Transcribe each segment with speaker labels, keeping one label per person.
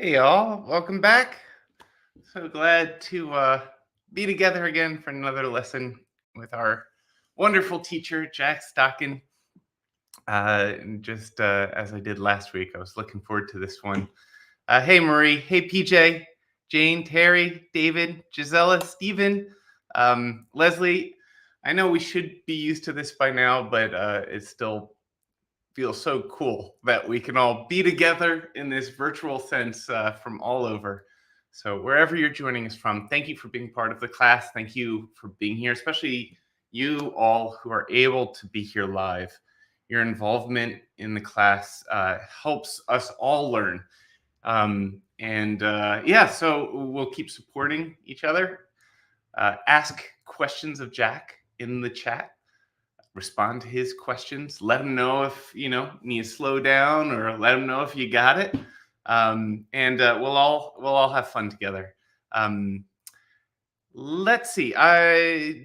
Speaker 1: Hey y'all, welcome back. So glad to be together again for another lesson with our wonderful teacher, Jack Stockin. And just as I did last week, I was looking forward to this one. Hey Marie, hey PJ, Jane, Terry, David, Gisela, Stephen, Leslie. I know we should be used to this by now, but it still feels so cool that we can all be together in this virtual sense from all over. So wherever you're joining us from, thank you for being part of the class. Thank you for being here, especially you all who are able to be here live. Your involvement in the class helps us all learn. So we'll keep supporting each other. Ask questions of Jack in the chat. Respond to his questions. Let him know if you need to slow down, or let him know if you got it. We'll all have fun together. Let's see.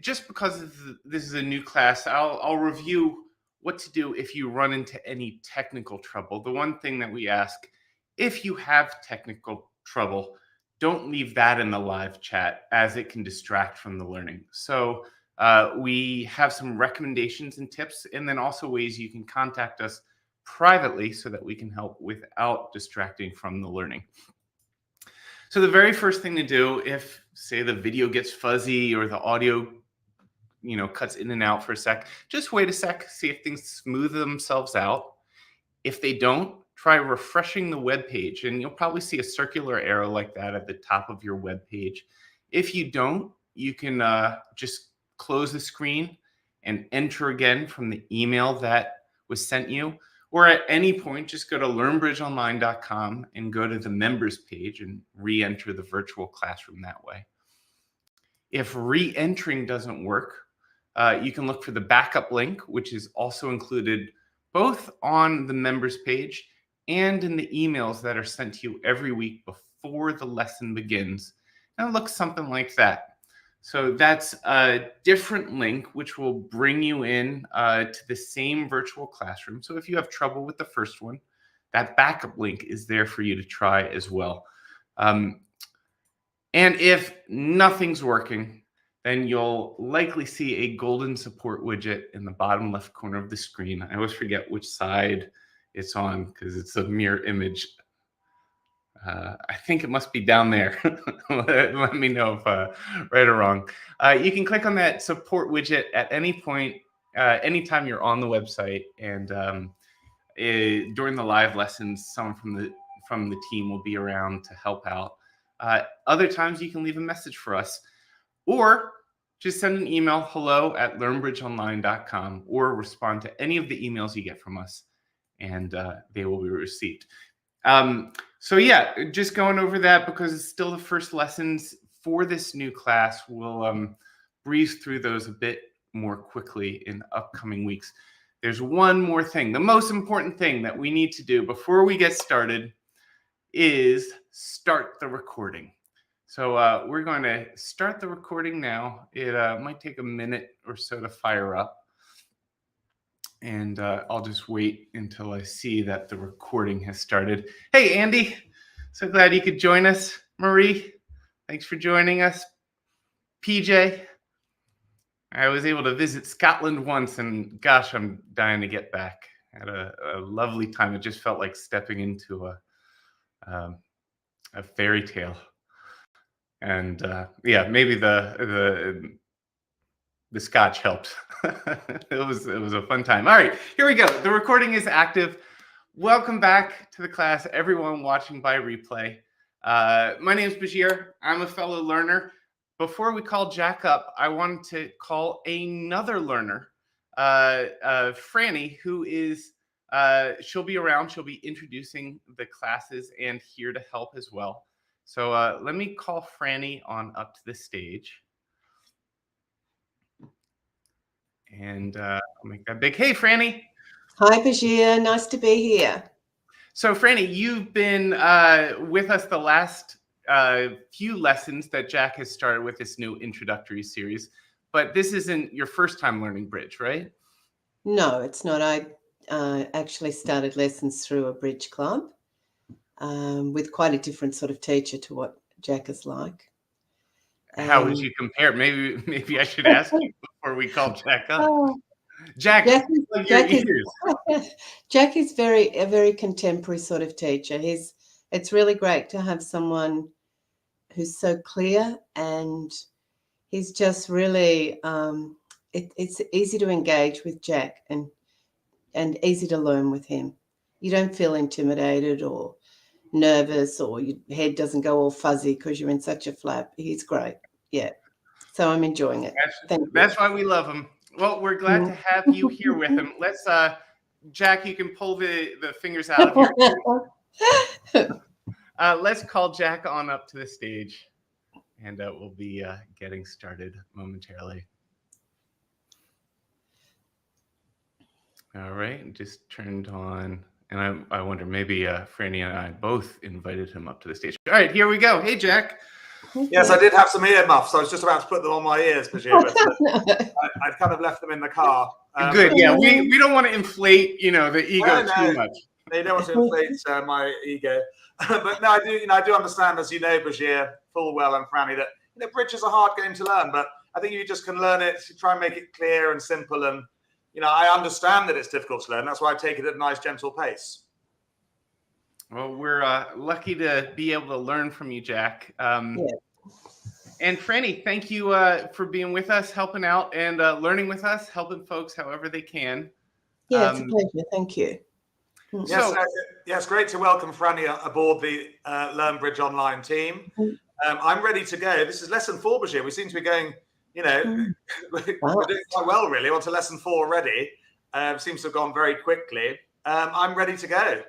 Speaker 1: Just because this is a new class, I'll review what to do if you run into any technical trouble. The one thing that we ask, if you have technical trouble, don't leave that in the live chat, as it can distract from the learning. So we have some recommendations and tips, and then also ways you can contact us privately so that we can help without distracting from the learning. So the very first thing to do, if say the video gets fuzzy or the audio cuts in and out for a sec, just wait a sec, see if things smooth themselves out. If they don't, try refreshing the web page, and you'll probably see a circular arrow like that at the top of your web page. If you don't, you can just close the screen and enter again from the email that was sent you. Or at any point, just go to learnbridgeonline.com and go to the members page and re-enter the virtual classroom that way. If re-entering doesn't work, you can look for the backup link, which is also included both on the members page and in the emails that are sent to you every week before the lesson begins. And it looks something like that. So that's a different link, which will bring you in to the same virtual classroom. So if you have trouble with the first one, that backup link is there for you to try as well. And if nothing's working, then you'll likely see a golden support widget in the bottom left corner of the screen. I always forget which side it's on because it's a mirror image. I think it must be down there. Let me know if right or wrong. You can click on that support widget at any point, anytime you're on the website, and during the live lessons, someone from the team will be around to help out. Other times, you can leave a message for us, or just send an email, hello@learnbridgeonline.com, or respond to any of the emails you get from us, and they will be received. So yeah, just going over that because it's still the first lessons for this new class. We'll breeze through those a bit more quickly in upcoming weeks. There's one more thing. The most important thing that we need to do before we get started is start the recording. So we're going to start the recording now. It might take a minute or so to fire up. And I'll just wait until I see that the recording has started. Hey, Andy, so glad you could join us. Marie, thanks for joining us. PJ, I was able to visit Scotland once, and gosh, I'm dying to get back. I had a lovely time. It just felt like stepping into a fairy tale. And yeah, maybe the scotch helped. It was a fun time. All right, here we go. The recording is active. Welcome back to the class, everyone watching by replay. My name is Bashir. I'm a fellow learner. Before we call Jack up, I wanted to call another learner, Franny, who is, she'll be around. She'll be introducing the classes and here to help as well. So let me call Franny on up to the stage. And I'll make that big. Hey, Franny.
Speaker 2: Hi, Bashir. Nice to be here.
Speaker 1: So, Franny, you've been with us the last few lessons that Jack has started with this new introductory series. But this isn't your first time learning bridge, right?
Speaker 2: No, it's not. I actually started lessons through a bridge club. with quite a different sort of teacher to what Jack is like.
Speaker 1: How would you compare? Maybe I should ask you before we call Jack up.
Speaker 2: Oh,
Speaker 1: Jack, plug your ears.
Speaker 2: Jack is a very contemporary sort of teacher. It's really great to have someone who's so clear, and he's just really it's easy to engage with Jack and easy to learn with him. You don't feel intimidated or nervous, or your head doesn't go all fuzzy because you're in such a flap. He's great. Yeah. So I'm enjoying it.
Speaker 1: That's why we love him. Well, we're glad to have you here with him. Let's, Jack, you can pull the fingers out of your let's call Jack on up to the stage, and we'll be getting started momentarily. All right, just turned on, and I wonder, maybe Franny and I both invited him up to the stage. All right, here we go. Hey, Jack.
Speaker 3: Yes, I did have some ear muffs. I was just about to put them on my ears, Bashir, but I've kind of left them in the car.
Speaker 1: Good, yeah. We don't want to inflate, the ego too much.
Speaker 3: They don't want to inflate my ego, but no, I do understand, as you know, Bashir, full well, and Franny, that bridge is a hard game to learn. But I think you just can learn it. Try and make it clear and simple, and I understand that it's difficult to learn. That's why I take it at a nice, gentle pace.
Speaker 1: Well, we're lucky to be able to learn from you, Jack. And Franny, thank you for being with us, helping out, and learning with us, helping folks however they can.
Speaker 2: Yeah, it's a pleasure. Thank you.
Speaker 3: Yes, great to welcome Franny aboard the Learn Bridge Online team. I'm ready to go. This is lesson 4, Bashir. We seem to be going, we're doing quite well, really. On to lesson 4 already. Seems to have gone very quickly. I'm ready to go.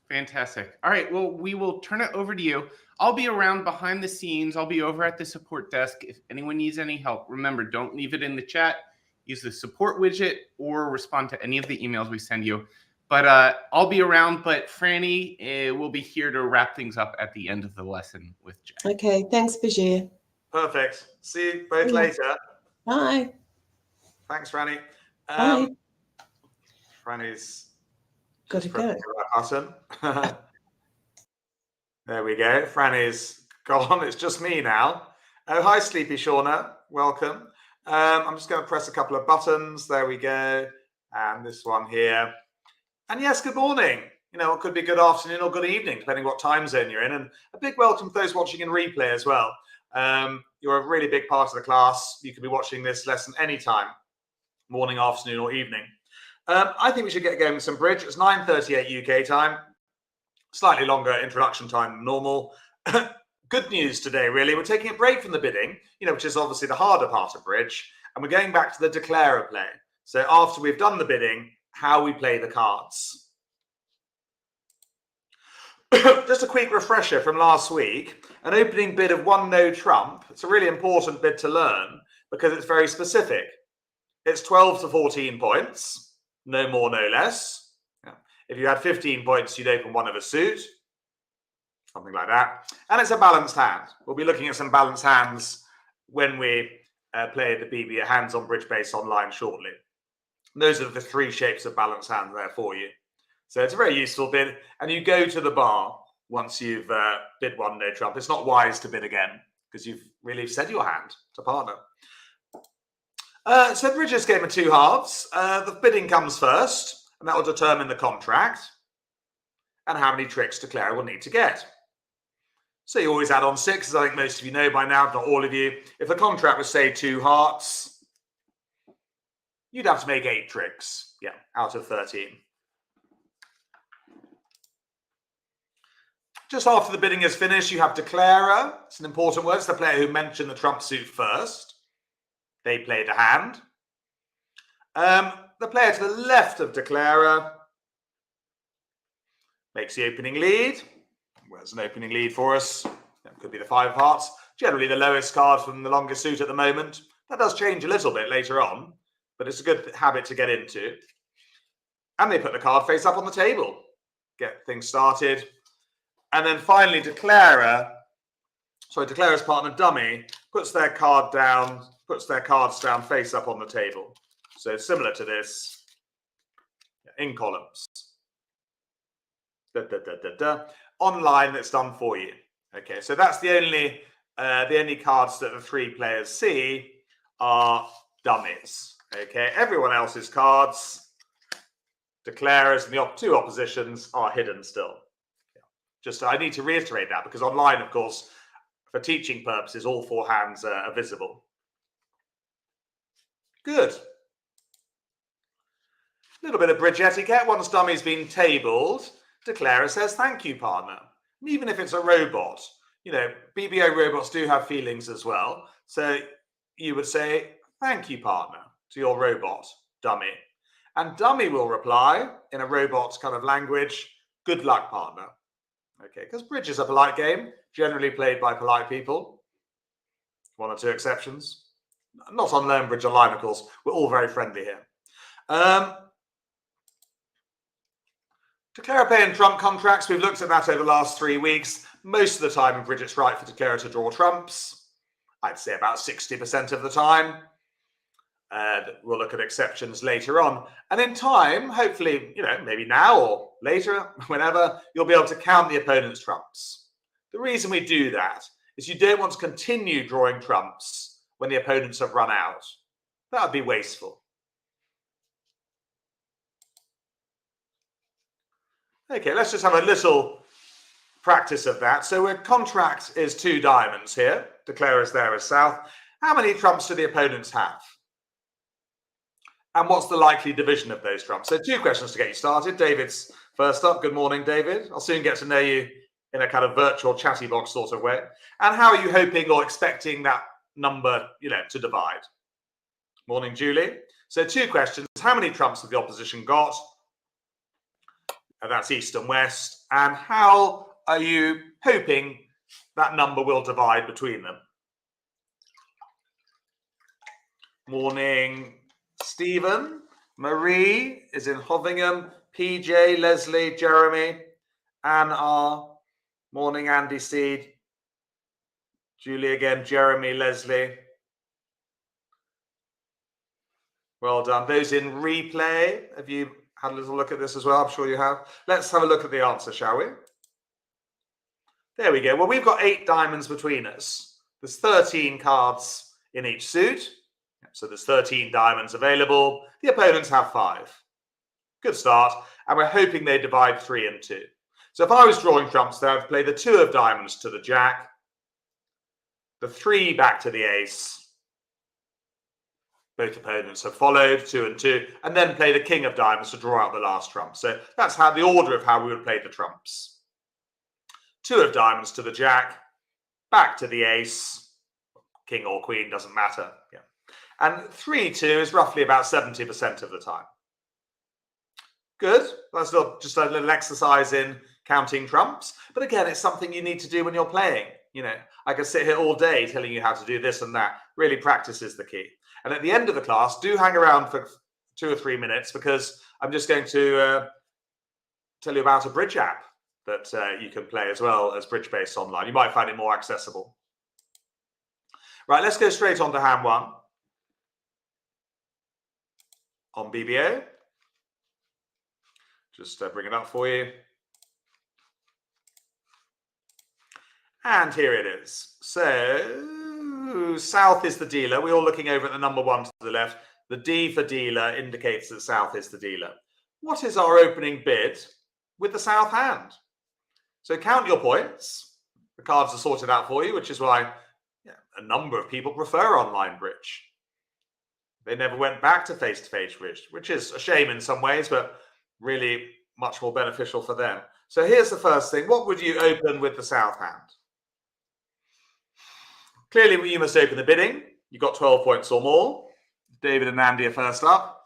Speaker 1: Fantastic. All right. Well, we will turn it over to you. I'll be around behind the scenes. I'll be over at the support desk. If anyone needs any help, remember, don't leave it in the chat. Use the support widget or respond to any of the emails we send you. But I'll be around. But Franny will be here to wrap things up at the end of the lesson with Jack.
Speaker 2: Okay. Thanks, Bashir.
Speaker 3: Perfect. See you both later.
Speaker 2: Bye.
Speaker 3: Thanks, Franny.
Speaker 2: Bye.
Speaker 3: Franny's
Speaker 2: got to go.
Speaker 3: Button. There we go. Franny's gone. It's just me now. Oh, hi, Sleepy Shauna. Welcome. I'm just going to press a couple of buttons. There we go. And this one here. And yes, good morning. It could be good afternoon or good evening, depending what time zone you're in. And a big welcome to those watching in replay as well. You're a really big part of the class. You could be watching this lesson anytime, morning, afternoon, or evening. I think we should get going with some bridge. It's 9:38 UK time. Slightly longer introduction time than normal. Good news today, really. We're taking a break from the bidding, which is obviously the harder part of bridge. And we're going back to the declarer play. So after we've done the bidding, how we play the cards. Just a quick refresher from last week. An opening bid of 1 no trump. It's a really important bid to learn because it's very specific. It's 12 to 14 points. No more, no less. If you had 15 points, you'd open one of a suit, something like that. And it's a balanced hand. We'll be looking at some balanced hands when we play the BB Hands on Bridge Base Online shortly. Those are the 3 shapes of balanced hand there for you. So it's a very useful bid. And you go to the bar once you've bid 1 no trump. It's not wise to bid again because you've really said your hand to partner. So bridge is game of 2 halves. The bidding comes first. And that will determine the contract and how many tricks declarer will need to get. So you always add on 6, as I think most of you know by now, if not all of you. If the contract was, say, 2 hearts, you'd have to make 8 tricks, out of 13. Just after the bidding is finished, you have declarer. It's an important word. It's the player who mentioned the trump suit first. They played a hand. The player to the left of declarer makes the opening lead. Where's an opening lead for us? That could be the 5 of hearts. Generally the lowest card from the longest suit at the moment. That does change a little bit later on, but it's a good habit to get into. And they put the card face up on the table. Get things started. And then finally declarer's partner dummy puts their cards down face up on the table. So similar to this in columns. online that's done for you. Okay, so that's the only cards that the 3 players see are dummies. Okay, everyone else's cards, declarers, and the 2 oppositions are hidden still. Just I need to reiterate that because online, of course, for teaching purposes, all 4 hands are visible. Good. A little bit of bridge etiquette. Once dummy's been tabled, declarer says thank you, partner. And even if it's a robot, BBO robots do have feelings as well. So you would say thank you, partner, to your robot, dummy. And dummy will reply in a robot kind of language, good luck, partner. Okay, because bridge is a polite game, generally played by polite people. 1 or 2 exceptions. Not on Learn Bridge Online, of course. We're all very friendly here. Declarer pay and trump contracts, we've looked at that over the last 3 weeks. Most of the time in bridge, it's right for declarer to draw trumps. I'd say about 60% of the time. We'll look at exceptions later on. And in time, hopefully, maybe now or later, whenever, you'll be able to count the opponent's trumps. The reason we do that is you don't want to continue drawing trumps when the opponents have run out. That would be wasteful. Okay, let's just have a little practice of that. So our contract is 2 diamonds here. Declarer's there as south. How many trumps do the opponents have? And what's the likely division of those trumps? So 2 questions to get you started. David's first up. Good morning, David. I'll soon get to know you in a kind of virtual chatty box sort of way. And how are you hoping or expecting that number, to divide? Morning, Julie. So 2 questions. How many trumps have the opposition got? And that's east and west. And how are you hoping that number will divide between them? Morning, Stephen. Marie is in Hovingham. PJ, Leslie, Jeremy, Anne R. Morning, Andy Seed. Julie again, Jeremy, Leslie. Well done. Those in replay, have you had a little look at this as well? I'm sure you have. Let's have a look at the answer, shall we? There we go. Well, we've got 8 diamonds between us. There's 13 cards in each suit. So there's 13 diamonds available. The opponents have 5. Good start. And we're hoping they divide 3 and 2. So if I was drawing trumps there, I'd play the 2 of diamonds to the jack, the 3 back to the ace. Both opponents have followed 2 and 2, and then play the king of diamonds to draw out the last trump. So that's how the order of how we would play the trumps. 2 of diamonds to the jack, back to the ace, king or queen, doesn't matter. Yeah. And 3-2 is roughly about 70% of the time. Good. That's just a little exercise in counting trumps. But again, it's something you need to do when you're playing. I could sit here all day telling you how to do this and that. Really, practice is the key. And at the end of the class, do hang around for 2 or 3 minutes because I'm just going to tell you about a bridge app that you can play as well as bridge-based online. You might find it more accessible. Right, let's go straight on to hand 1 on BBO. Just bring it up for you. And here it is. So south is the dealer. We're all looking over at the number 1 to the left. The D for dealer indicates that south is the dealer. What is our opening bid with the south hand? So count your points. The cards are sorted out for you, which is why a number of people prefer online bridge. They never went back to face-to-face bridge, which is a shame in some ways, but really much more beneficial for them. So here's the first thing. What would you open with the south hand? Clearly, you must open the bidding. You've got 12 points or more. David and Andy are first up.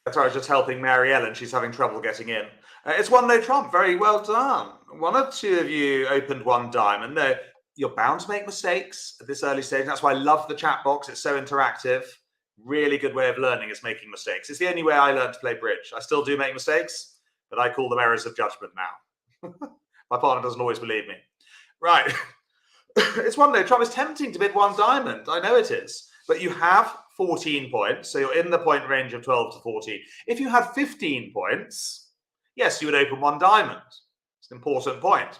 Speaker 3: That's why I was just helping Mary Ellen. She's having trouble getting in. It's one no trump. Very well done. One or two of you opened one diamond. No, you're bound to make mistakes at this early stage. That's why I love the chat box. It's so interactive. Really good way of learning is making mistakes. It's the only way I learned to play bridge. I still do make mistakes, but I call them errors of judgment now. My partner doesn't always believe me. Right. It's one no trump. It's tempting to bid one diamond. I know it is. But you have 14 points, so you're in the point range of 12 to 14. If you had 15 points, yes, you would open one diamond. It's an important point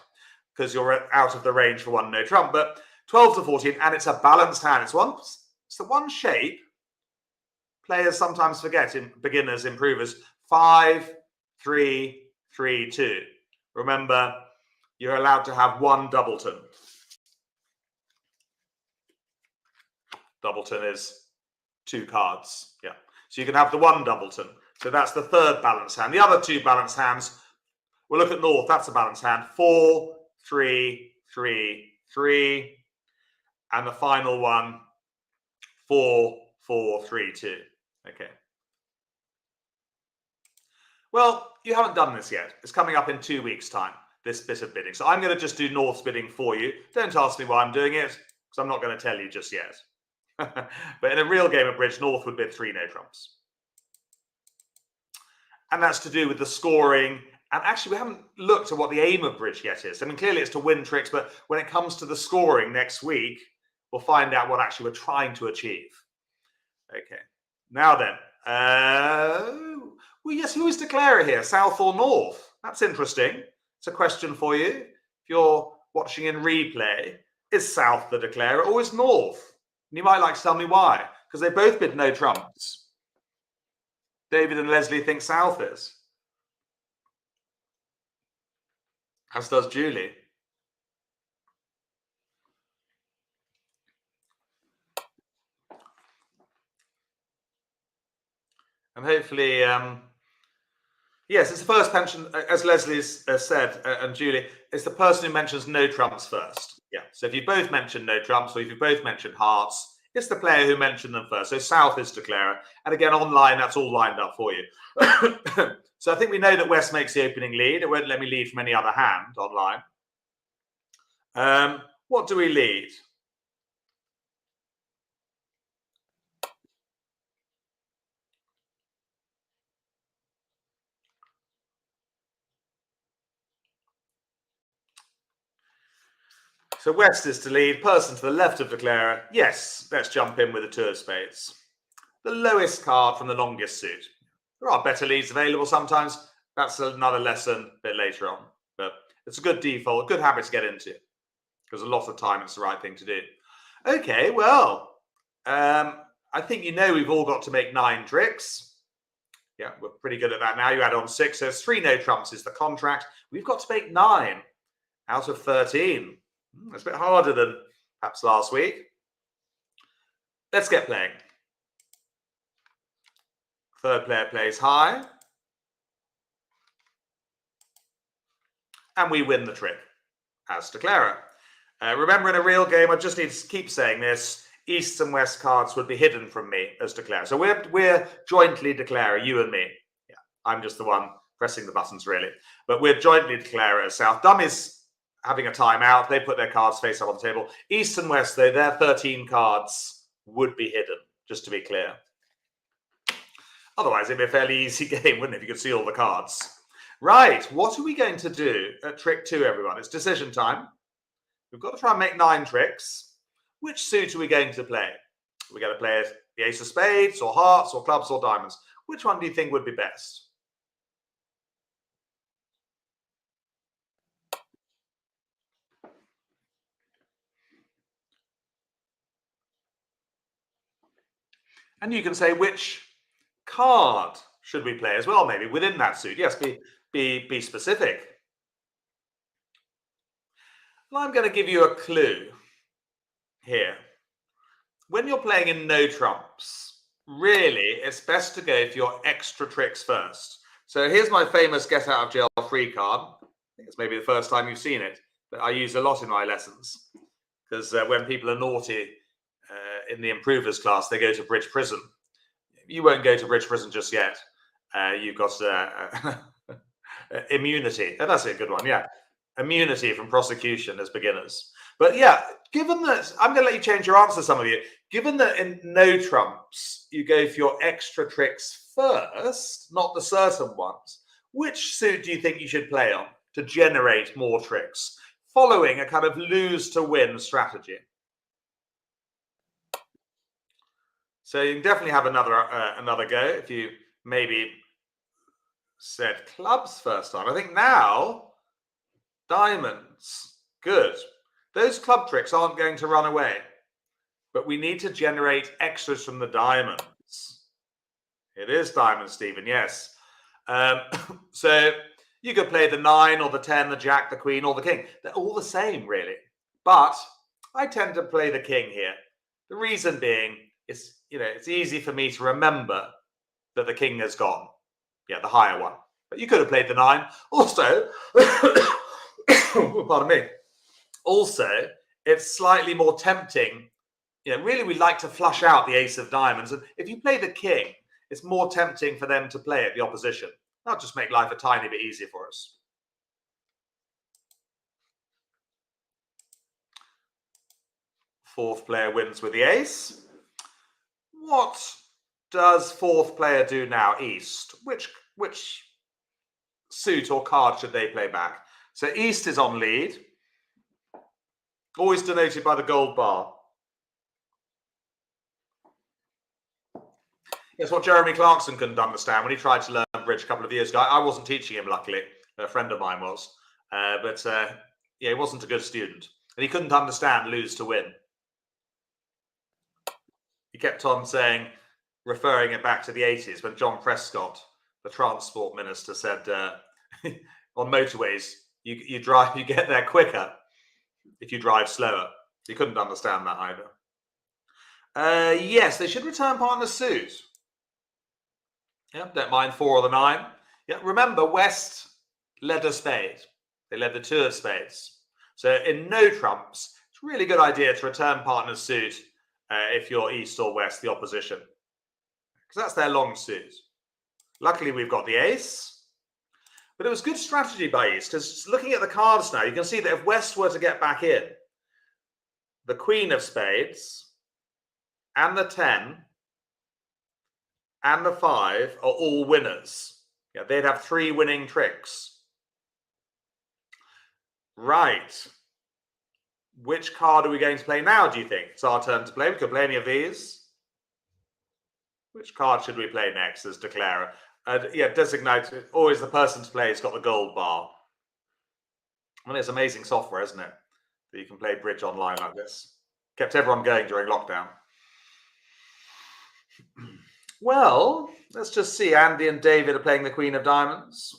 Speaker 3: because you're out of the range for one no trump. But 12 to 14, and it's a balanced hand. It's the one shape players sometimes forget, in beginners, improvers. 5, 3, 3, 2. Remember, you're allowed to have one doubleton. Doubleton is 2 cards. Yeah. So you can have the one doubleton. So that's the third balanced hand. The other 2 balanced hands, we'll look at North. That's a balanced hand. 4, 3, 3, 3. And the final one, 4, 4, 3, 2. Okay. Well, you haven't done this yet. It's coming up in 2 weeks' time, this bit of bidding. So I'm going to just do North's bidding for you. Don't ask me why I'm doing it, because I'm not going to tell you just yet. But in a real game of bridge, North would bid 3 no trumps. And that's to do with the scoring. And actually, we haven't looked at what the aim of bridge yet is. I mean, clearly it's to win tricks, but when it comes to the scoring next week, we'll find out what actually we're trying to achieve. Okay. Now then, well, yes, who is declarer here, South or North? That's interesting. It's a question for you. If you're watching in replay, is South the declarer or is North? And you might like to tell me why, because they both bid no trumps. David and Leslie think South is. As does Julie. And hopefully, yes, it's the first mention, as Leslie's said, and Julie, it's the person who mentions no trumps first. Yeah, so if you both mention no trumps, or if you both mention hearts, it's the player who mentioned them first. So South is declarer. And again, online, that's all lined up for you. So I think we know that West makes the opening lead. It won't let me lead from any other hand online. What do we lead? So West is to lead, person to the left of declarer. Yes, let's jump in with the 2 of spades. The lowest card from the longest suit. There are better leads available sometimes. That's another lesson a bit later on. But it's a good default, good habit to get into. Because a lot of the time it's the right thing to do. Okay, well, I think you know we've all got to make 9 tricks. Yeah, we're pretty good at that now. You add on 6, so 3 no trumps is the contract. We've got to make 9 out of 13. It's a bit harder than perhaps last week. Let's get playing. Third player plays high. And we win the trick as declarer. Remember, in a real game, I just need to keep saying this, East and West cards would be hidden from me as declarer. So we're jointly declarer, you and me. Yeah, I'm just the one pressing the buttons, really. But we're jointly declarer as South. Dummies having a timeout. They put their cards face up on the table. East and West, though, their 13 cards would be hidden, just to be clear. Otherwise, it'd be a fairly easy game, wouldn't it, if you could see all the cards? Right, what are we going to do at trick 2, everyone? It's decision time. We've got to try and make 9 tricks. Which suit are we going to play? Are we going to play the ace of spades, or hearts, or clubs, or diamonds? Which one do you think would be best? And you can say which card should we play as well, maybe within that suit. Yes, be specific. Well, I'm going to give you a clue here. When you're playing in no trumps, really, it's best to go for your extra tricks first. So here's my famous get out of jail free card. I think it's maybe the first time you've seen it, but I use a lot in my lessons because when people are naughty in the improvers class, they go to bridge prison. You won't go to bridge prison just yet. you've got immunity. Oh, that's a good one, yeah. Immunity from prosecution as beginners. But yeah, given that, I'm going to let you change your answer, some of you. Given that in no trumps, you go for your extra tricks first, not the certain ones, which suit do you think you should play on to generate more tricks, following a kind of lose to win strategy? So you can definitely have another go if you maybe said clubs first time. I think now diamonds, good. Those club tricks aren't going to run away, but we need to generate extras from the diamonds. It is diamonds, Stephen, yes. So you could play the 9 or the 10, the jack, the queen, or the king. They're all the same, really. But I tend to play the king here. The reason being, it's easy for me to remember that the king has gone. Yeah, the higher one. But you could have played the 9. Also, pardon me. Also, it's slightly more tempting. Really, we like to flush out the ace of diamonds. And if you play the king, it's more tempting for them to play at the opposition. That'll just make life a tiny bit easier for us. Fourth player wins with the ace. What does fourth player do now? East. Which suit or card should they play back? So East is on lead. Always denoted by the gold bar. It's what Jeremy Clarkson couldn't understand when he tried to learn bridge a couple of years ago. I wasn't teaching him, luckily. A friend of mine was. But he wasn't a good student. And he couldn't understand lose to win. He kept on saying, referring it back to the 80s, when John Prescott, the transport minister, said on motorways, you get there quicker if you drive slower. He couldn't understand that either. Yes, they should return partner suit. Yeah, don't mind 4 or the 9. Yeah, remember, West led a spade. They led the 2 of spades. So in no trumps, it's a really good idea to return partner suit if you're East or West, the opposition. Because that's their long suit. Luckily, we've got the ace. But it was good strategy by East, because looking at the cards now, you can see that if West were to get back in, the queen of spades and the 10 and the 5 are all winners. Yeah, they'd have 3 winning tricks. Right. Which card are we going to play now, do you think? It's our turn to play. We could play any of these. Which card should we play next as declarer? Designate. Always the person to play has got the gold bar. I mean, it's amazing software, isn't it? That you can play bridge online like this. Kept everyone going during lockdown. Well, let's just see. Andy and David are playing the Queen of Diamonds.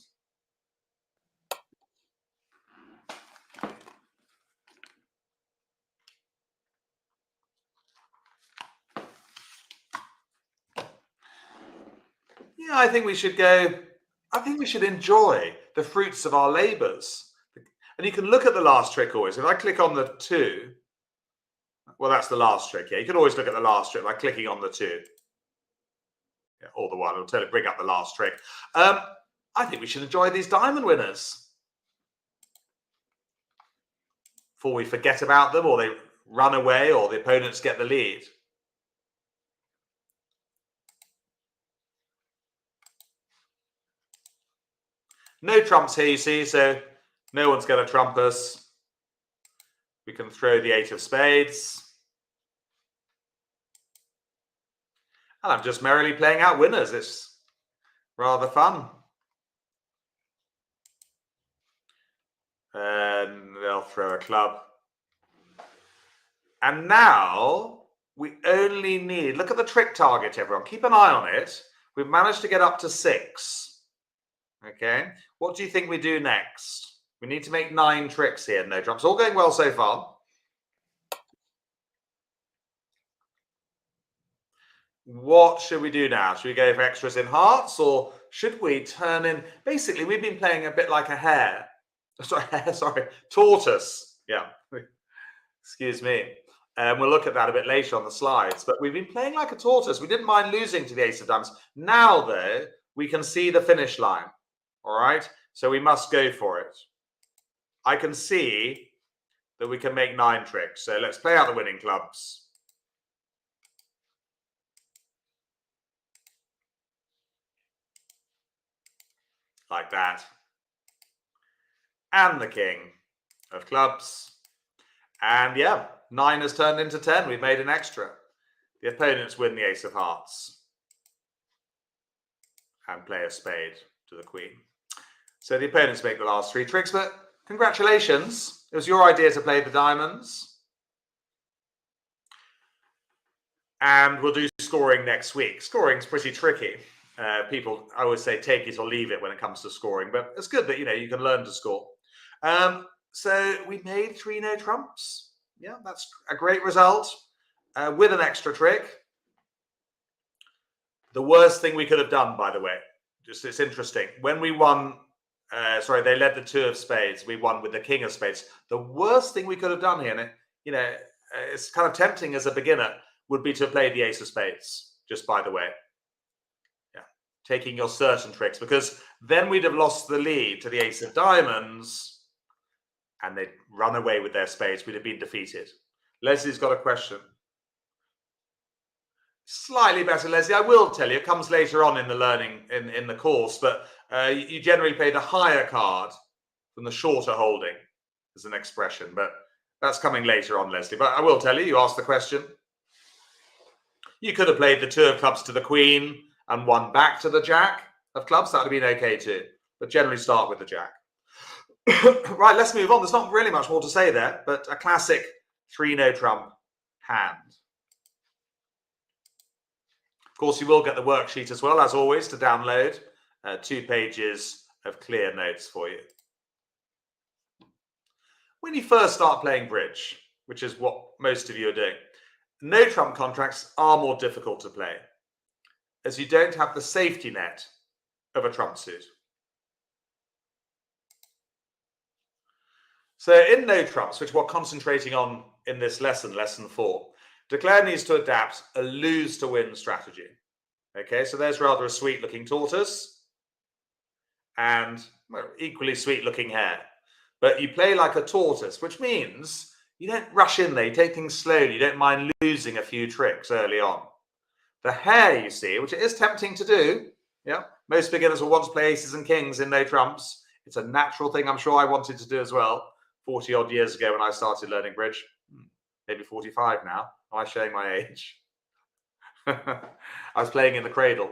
Speaker 3: Yeah, I think we should go. I think we should enjoy the fruits of our labors. And you can look at the last trick always. If I click on the 2, well, that's the last trick. Yeah, you can always look at the last trick by clicking on the 2. Yeah, or the 1. It'll bring up the last trick. I think we should enjoy these diamond winners before we forget about them, or they run away, or the opponents get the lead. No trumps here, you see, so no one's going to trump us. We can throw the 8 of spades. And I'm just merrily playing out winners. It's rather fun. And they'll throw a club. And now we only need, look at the trick target, everyone. Keep an eye on it. We've managed to get up to 6. Okay, what do you think we do next? We need to make 9 tricks here, no trumps. All going well so far. What should we do now? Should we go for extras in hearts, or should we turn in? Basically, we've been playing a bit like a hare. Sorry, tortoise. Yeah, excuse me. We'll look at that a bit later on the slides. But we've been playing like a tortoise. We didn't mind losing to the ace of diamonds. Now, though, we can see the finish line. All right, so we must go for it. I can see that we can make 9 tricks. So let's play out the winning clubs. Like that. And the king of clubs. And yeah, 9 has turned into 10. We've made an extra. The opponents win the ace of hearts. And play a spade to the queen. So the opponents make the last 3 tricks, but congratulations. It was your idea to play the diamonds. And we'll do scoring next week. Scoring's pretty tricky. People, I always say, take it or leave it when it comes to scoring, but it's good that, you know, you can learn to score. So we made 3 no trumps. Yeah, that's a great result with an extra trick. The worst thing we could have done, by the way, just it's interesting. When we won, they led the 2 of spades. We won with the king of spades. The worst thing we could have done here, and you know, it's kind of tempting as a beginner, would be to play the ace of spades, just by the way. Yeah, taking your certain tricks, because then we'd have lost the lead to the ace of diamonds and they'd run away with their spades. We'd have been defeated. Leslie's got a question. Slightly better, Leslie. I will tell you, it comes later on in the learning, in the course, but you generally play the higher card from the shorter holding as an expression, but that's coming later on, Leslie. But I will tell you, you asked the question. You could have played the 2 of clubs to the queen and 1 back to the jack of clubs. That would have been okay too, but generally start with the jack. Right, let's move on. There's not really much more to say there, but a classic 3 no trump hand. Of course, you will get the worksheet as well, as always, to download. 2 pages of clear notes for you. When you first start playing bridge, which is what most of you are doing, no trump contracts are more difficult to play, as you don't have the safety net of a trump suit. So in no trumps, which we're concentrating on in this lesson, lesson 4, Declare needs to adapt a lose to win strategy. Okay, so there's rather a sweet looking tortoise and well, equally sweet looking hare. But you play like a tortoise, which means you don't rush in there, you take things slowly, you don't mind losing a few tricks early on. The hare, you see, which it is tempting to do, yeah, most beginners will want to play aces and kings in no trumps. It's a natural thing I'm sure I wanted to do as well 40 odd years ago when I started learning bridge. Maybe 45 now. Am I showing my age? I was playing in the cradle.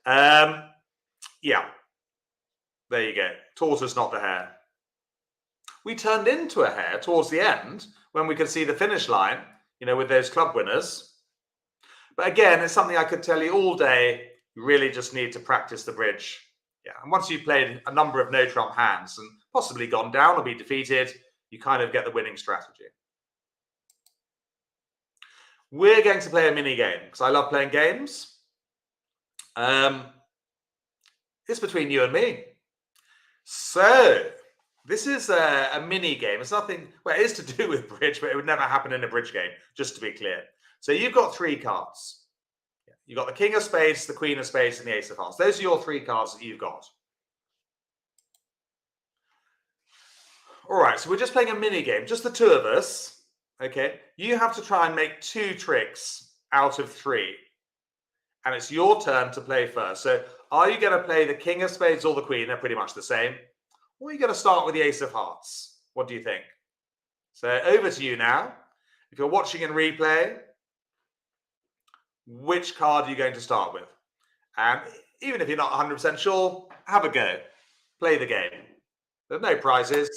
Speaker 3: Yeah, there you go. Tortoise, not the hare. We turned into a hare towards the end when we could see the finish line, you know, with those club winners. But again, it's something I could tell you all day. You really just need to practice the bridge. Yeah, and once you've played a number of no trump hands and possibly gone down or be defeated, you kind of get the winning strategy. We're going to play a mini game because I love playing games. It's between you and me. So this is a mini game. It's nothing, well, it is to do with bridge, but it would never happen in a bridge game, just to be clear. So you've got 3 cards. You've got the king of spades, the queen of spades, and the ace of hearts. Those are your 3 cards that you've got. All right, so we're just playing a mini game, just the 2 of us. Okay, you have to try and make 2 tricks out of 3. And it's your turn to play first. So are you going to play the king of spades or the queen? They're pretty much the same. Or are you going to start with the ace of hearts? What do you think? So over to you now. If you're watching in replay, which card are you going to start with? And even if you're not 100% sure, have a go. Play the game. There's no prizes.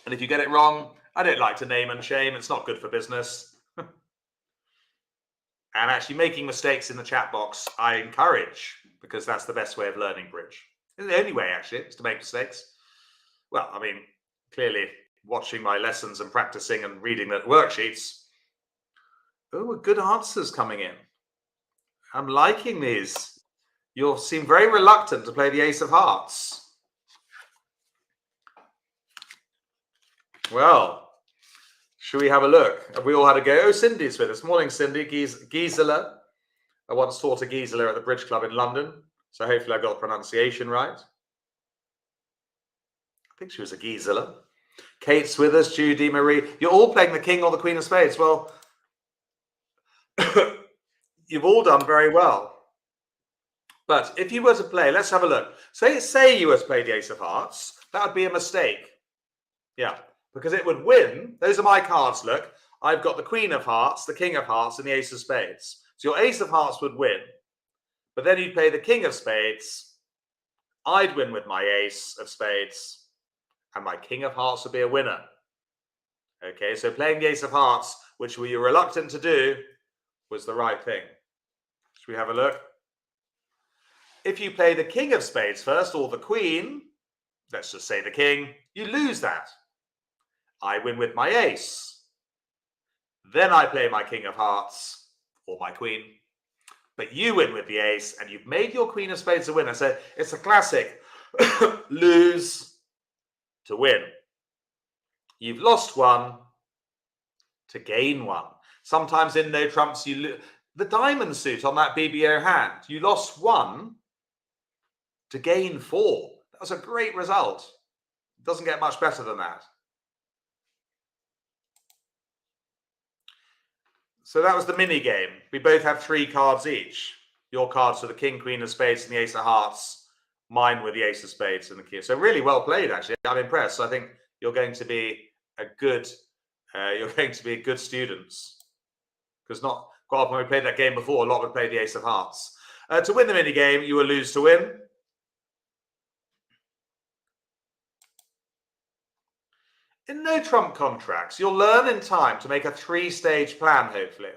Speaker 3: And if you get it wrong, I don't like to name and shame. It's not good for business. And actually making mistakes in the chat box, I encourage, because that's the best way of learning bridge. It's the only way, actually, is to make mistakes. Well, I mean, clearly watching my lessons and practicing and reading the worksheets. Oh, good answers coming in. I'm liking these. You seem very reluctant to play the ace of hearts. Well, should we have a look? Have we all had a go? Oh, Cindy's with us. Morning, Cindy. Gisela. I once taught a Gisela at the Bridge Club in London, so hopefully I got the pronunciation right. I think she was a Gisela. Kate Swithers, Judy, Marie. You're all playing the king or the queen of spades. Well, you've all done very well. But if you were to play, let's have a look. Say you were to play the ace of hearts, that would be a mistake. Yeah, because it would win. Those are my cards, look. I've got the queen of hearts, the king of hearts, and the ace of spades. So your ace of hearts would win. But then you'd play the king of spades. I'd win with my ace of spades. And my king of hearts would be a winner. Okay, so playing the ace of hearts, which we were reluctant to do, was the right thing. Should we have a look? If you play the king of spades first, or the queen, let's just say the king, you lose that. I win with my ace. Then I play my king of hearts, or my queen. But you win with the ace, and you've made your queen of spades a winner. So it's a classic lose to win. You've lost one to gain one. Sometimes in no trumps, you lose. The diamond suit on that BBO hand, you lost one to gain four. That was a great result. It doesn't get much better than that. So that was the mini game. We both have 3 cards each. Your cards are the king, queen of spades, and the ace of hearts. Mine were the ace of spades and the king. So really well played, actually. I'm impressed. I think you're going to be a good students. Because not quite often when we played that game before, a lot would play the ace of hearts. To win the mini game, you will lose to win. In no trump contracts, you'll learn in time to make a 3-stage plan, hopefully.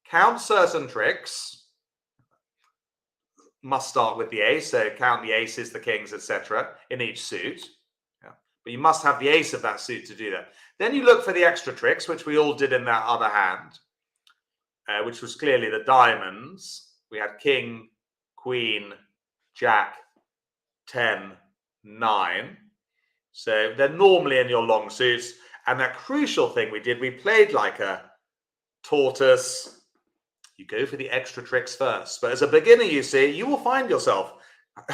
Speaker 3: Count certain tricks. Must start with the ace, so count the aces, the kings, etc. in each suit. Yeah. But you must have the ace of that suit to do that. Then you look for the extra tricks, which we all did in that other hand, which was clearly the diamonds. We had king, queen, jack, 10, 9. So they're normally in your long suits. And that crucial thing we did, we played like a tortoise. You go for the extra tricks first. But as a beginner, you see, you will find yourself,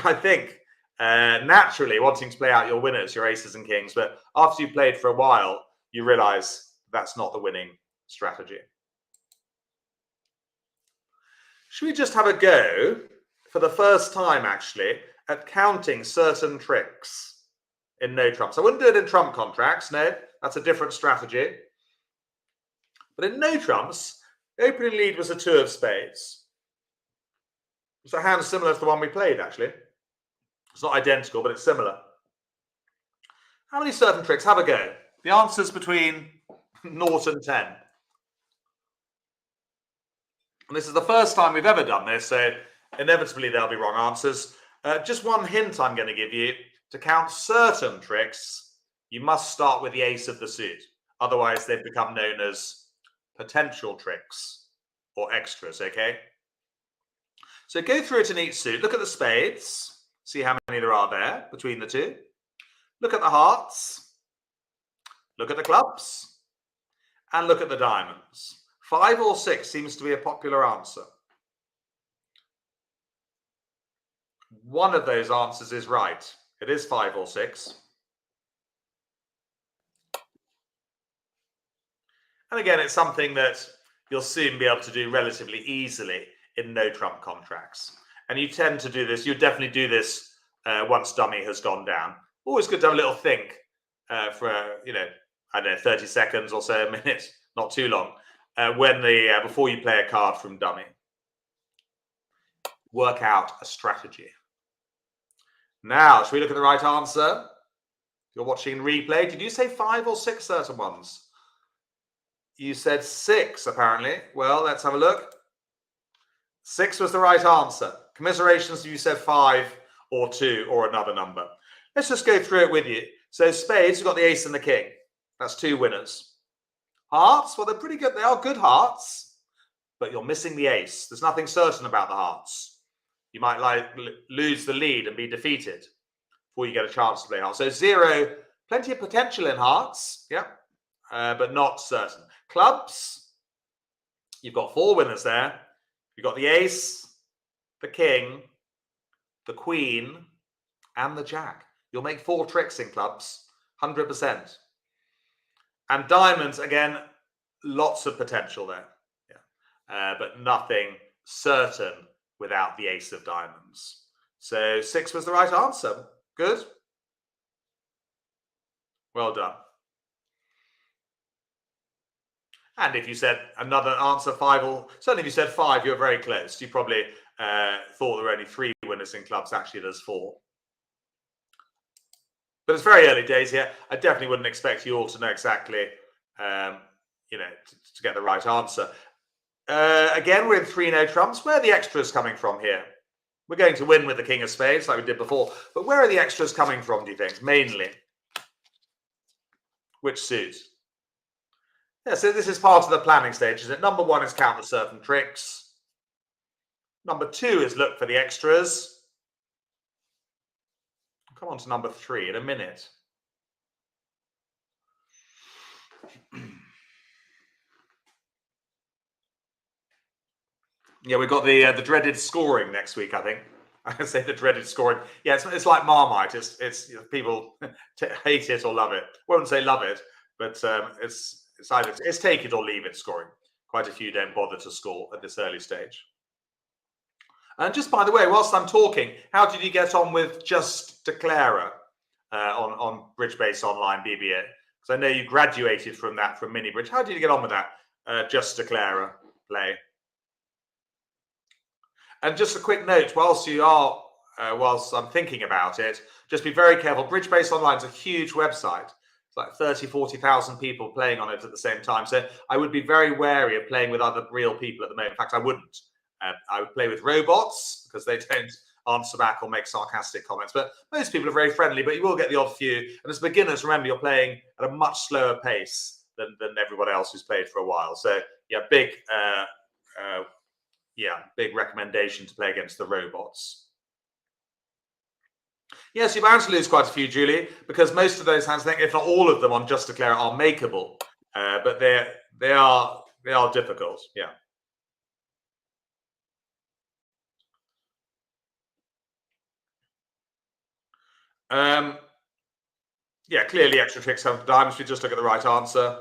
Speaker 3: I think, naturally wanting to play out your winners, your aces and kings. But after you played for a while, you realize that's not the winning strategy. Should we just have a go for the first time, actually, at counting certain tricks in no trumps? I wouldn't do it in trump contracts. No, that's a different strategy. But in no trumps, the opening lead was a 2 of spades. It's a hand similar to the one we played, actually. It's not identical, but it's similar. How many certain tricks? Have a go. The answer's between 0 and 10. And this is the first time we've ever done this, so inevitably there'll be wrong answers. Just one hint I'm going to give you. To count certain tricks, you must start with the ace of the suit. Otherwise, they've become known as potential tricks or extras, okay? So go through it in each suit. Look at the spades. See how many there are there between the two. Look at the hearts. Look at the clubs. And look at the diamonds. 5 or 6 seems to be a popular answer. One of those answers is right. It is 5 or 6. And again, it's something that you'll soon be able to do relatively easily in no trump contracts. And you tend to do this, you definitely do this once dummy has gone down. Always good to have a little think for, I don't know, 30 seconds or so, a minute, not too long, before you play a card from dummy. Work out a strategy. Now, should we look at the right answer? You're watching replay. Did you say 5 or 6 certain ones? You said 6, apparently. Well, let's have a look. 6 was the right answer. Commiserations if you said 5 or 2 or another number. Let's just go through it with you. So spades, we've got the ace and the king. That's 2 winners. Hearts, well, they're pretty good. They are good hearts, but you're missing the ace. There's nothing certain about the hearts. You might lose the lead and be defeated before you get a chance to play hearts. So 0, plenty of potential in hearts, yeah, but not certain. Clubs, you've got 4 winners there. You've got the ace, the king, the queen, and the jack. You'll make 4 tricks in clubs, 100%. And diamonds, again, lots of potential there. Yeah. But nothing certain without the ace of diamonds. So 6 was the right answer. Good. Well done. And if you said another answer, 5, or certainly if you said 5, you're very close. You probably thought there were only 3 winners in clubs. Actually, there's 4. But it's very early days here. I definitely wouldn't expect you all to know exactly, to get the right answer. Again, we're in 3 no trumps. Where are the extras coming from here? We're going to win with the king of spades like we did before. But where are the extras coming from, do you think? Mainly. Which suit? Yeah, so this is part of the planning stage, isn't it? Number 1 is count the certain tricks. Number 2 is look for the extras. I'll come on to number 3 in a minute. Yeah, we've got the dreaded scoring next week, I think. I can say the dreaded scoring. Yeah, it's like Marmite. It's people hate it or love it. I won't say love it, but it's either it's take it or leave it scoring. Quite a few don't bother to score at this early stage. And just by the way, whilst I'm talking, how did you get on with Just Declarer on Bridge Base Online BBA? Because I know you graduated from that from Mini Bridge. How did you get on with that Just Declarer play? And just a quick note, whilst I'm thinking about it, just be very careful. Bridge Base Online is a huge website. It's like 30, 40,000 people playing on it at the same time. So I would be very wary of playing with other real people at the moment. In fact, I wouldn't. I would play with robots because they don't answer back or make sarcastic comments. But most people are very friendly, but you will get the odd few. And as beginners, remember, you're playing at a much slower pace than everyone else who's played for a while. So yeah, big recommendation to play against the robots. Yes, you're bound to lose quite a few, Julie, because most of those hands, if not all of them on Just Declare, are makeable, but they are difficult. Yeah. Clearly extra tricks have diamonds. If you just look at the right answer.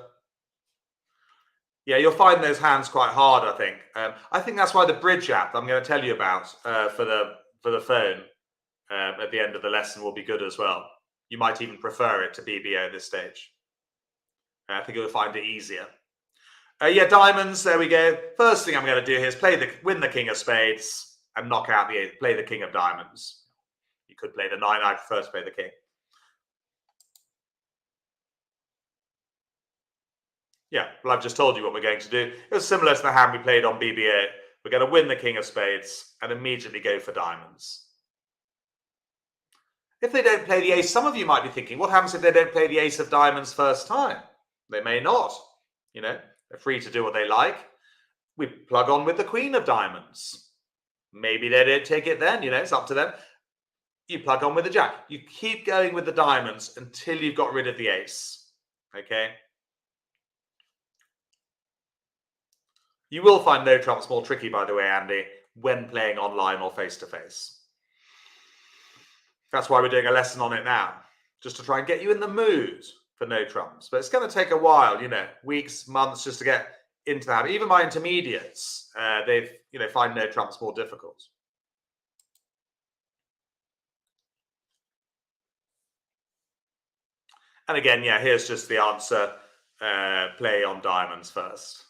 Speaker 3: Yeah, you'll find those hands quite hard, I think. I think that's why the bridge app I'm going to tell you about for the phone at the end of the lesson will be good as well. You might even prefer it to BBO at this stage. I think you'll find it easier. Diamonds, there we go. First thing I'm going to do here is win the king of spades and knock out play the king of diamonds. You could play the 9, I prefer to play the king. Yeah, well, I've just told you what we're going to do. It was similar to the hand we played on BBA. We're going to win the king of spades and immediately go for diamonds. If they don't play the ace, some of you might be thinking, what happens if they don't play the ace of diamonds first time? They may not. They're free to do what they like. We plug on with the queen of diamonds. Maybe they don't take it then, it's up to them. You plug on with the jack. You keep going with the diamonds until you've got rid of the ace. Okay? You will find no trumps more tricky, by the way, Andy, when playing online or face-to-face. That's why we're doing a lesson on it now, just to try and get you in the mood for no trumps. But it's going to take a while, weeks, months, just to get into that. Even my intermediates, they find no trumps more difficult. And again, here's just the answer. Play on diamonds first.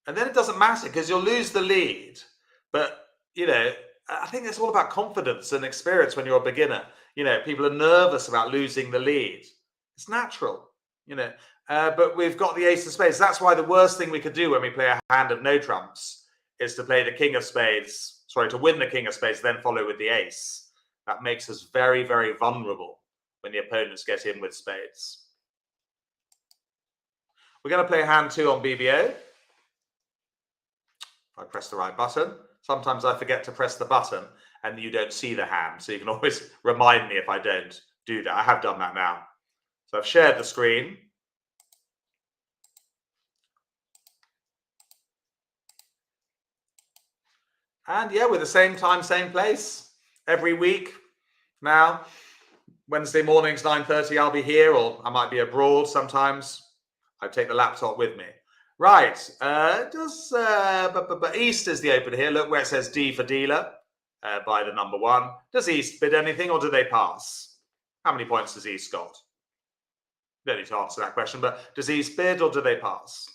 Speaker 3: And then it doesn't matter because you'll lose the lead. But, I think it's all about confidence and experience when you're a beginner. People are nervous about losing the lead. It's natural, but we've got the ace of spades. That's why the worst thing we could do when we play a hand of no trumps is to play the king of spades. Sorry, to win the king of spades, then follow with the ace. That makes us very, very vulnerable when the opponents get in with spades. We're going to play hand 2 on BBO. I press the right button. Sometimes I forget to press the button and you don't see the hand. So you can always remind me if I don't do that. I have done that now. So I've shared the screen. And yeah, we're the same time, same place every week now. Wednesday mornings, 9:30, I'll be here, or I might be abroad sometimes. I take the laptop with me. Right. But East is the open here. Look where it says D for dealer by the number 1. Does East bid anything, or do they pass? How many points does East got? Don't need to answer that question, but does East bid or do they pass?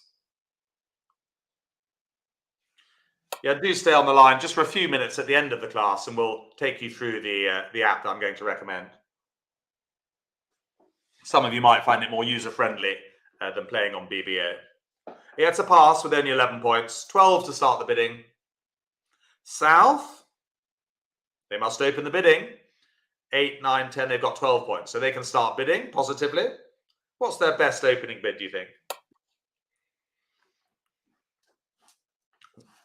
Speaker 3: Yeah, do stay on the line just for a few minutes at the end of the class, and we'll take you through the app that I'm going to recommend. Some of you might find it more user-friendly than playing on BBO. Yeah, it's a pass with only 11 points, 12 to start the bidding. South, they must open the bidding. 8, 9, 10, they've got 12 points, so they can start bidding positively. What's their best opening bid, do you think?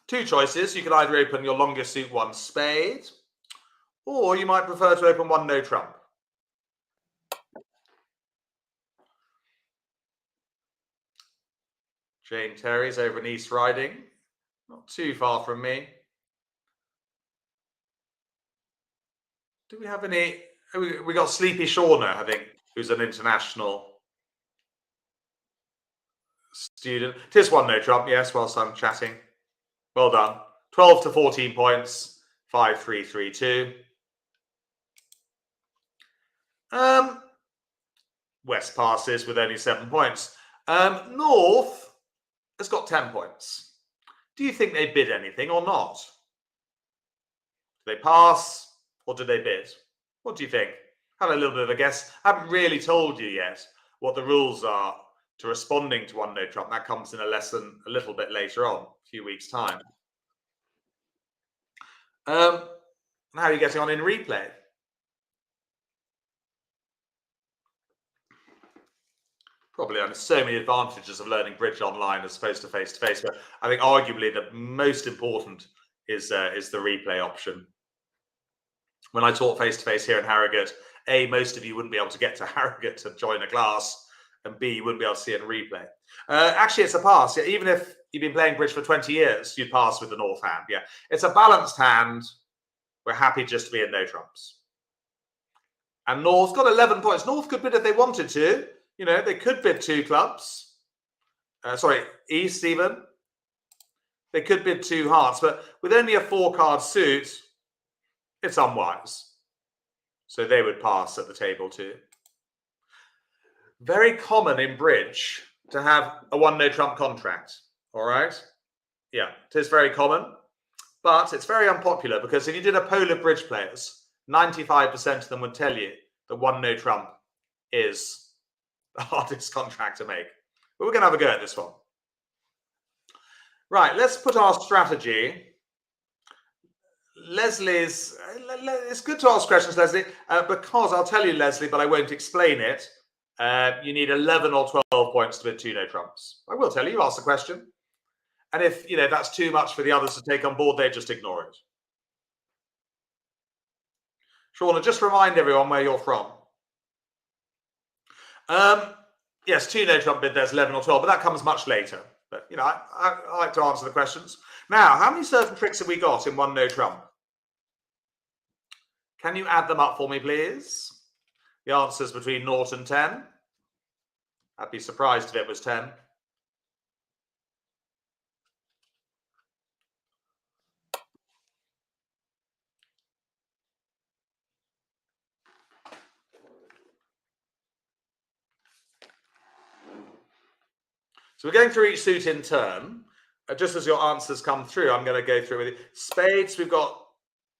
Speaker 3: 2 choices. You can either open your longest suit 1 spade, or you might prefer to open 1 no trump. Jane Terry's over in East Riding, not too far from me. Do we have any? We got Sleepy Shauna, I think, who's an international student. Tis 1 no trump, yes, whilst I'm chatting. Well done. 12 to 14 points. 5, 3, 3, 2. West passes with only 7 points. North has got 10 points. Do you think they bid anything or not? Do they pass or do they bid? What do you think? Have a little bit of a guess. I haven't really told you yet what the rules are to responding to 1 no trump. That comes in a lesson a little bit later on, a few weeks' time. How are you getting on in replay? Probably on so many advantages of learning bridge online as opposed to face-to-face, but I think arguably the most important is the replay option. When I taught face-to-face here in Harrogate, A, most of you wouldn't be able to get to Harrogate to join a class, and B, you wouldn't be able to see it in replay. Actually, it's a pass. Yeah, even if you've been playing bridge for 20 years, you'd pass with the North hand. Yeah, it's a balanced hand. We're happy just to be in no trumps. And North got 11 points. North could bid if they wanted to. You know, they could bid 2 clubs. Sorry, East even. They could bid 2 hearts, but with only a 4-card suit, it's unwise. So they would pass at the table too. Very common in bridge to have a 1 no trump contract. All right. Yeah, it is very common, but it's very unpopular because if you did a poll of bridge players, 95% of them would tell you that 1 no trump is the hardest contract to make. But we're going to have a go at this one. Right, let's put our strategy. Leslie's, it's good to ask questions, Leslie, because I'll tell you, Leslie, but I won't explain it. You need 11 or 12 points to bid 2 no trumps. I will tell you, ask the question. And if, you know, that's too much for the others to take on board, they just ignore it. Shauna, just remind everyone where you're from. Yes, 2 no trump bid, there's 11 or 12, but that comes much later. But, you know, I like to answer the questions. Now, how many certain tricks have we got in 1 no trump? Can you add them up for me, please? The answer's between 0 and 10. I'd be surprised if it was 10. So we're going through each suit in turn. Just as your answers come through, I'm going to go through with you. Spades, we've got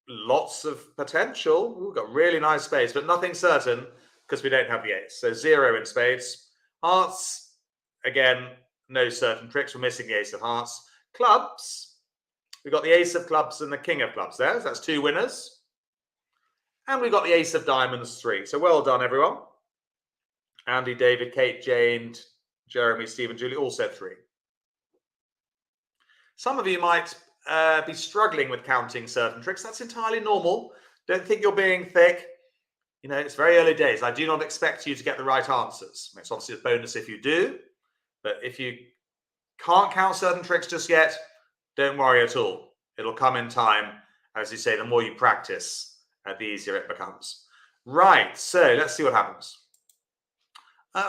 Speaker 3: lots of potential. We've got really nice spades, but nothing certain because we don't have the ace. So 0 in spades. Hearts, again, no certain tricks. We're missing the ace of hearts. Clubs, we've got the ace of clubs and the king of clubs there. So that's 2 winners. And we've got the ace of diamonds, 3. So well done, everyone. Andy, David, Kate, Jane, Jeremy, Stephen, Julie, all said 3. Some of you might be struggling with counting certain tricks. That's entirely normal. Don't think you're being thick. You know, it's very early days. I do not expect you to get the right answers. It's obviously a bonus if you do. But if you can't count certain tricks just yet, don't worry at all. It'll come in time As you say, the more you practice, the easier it becomes. Right, so let's see what happens.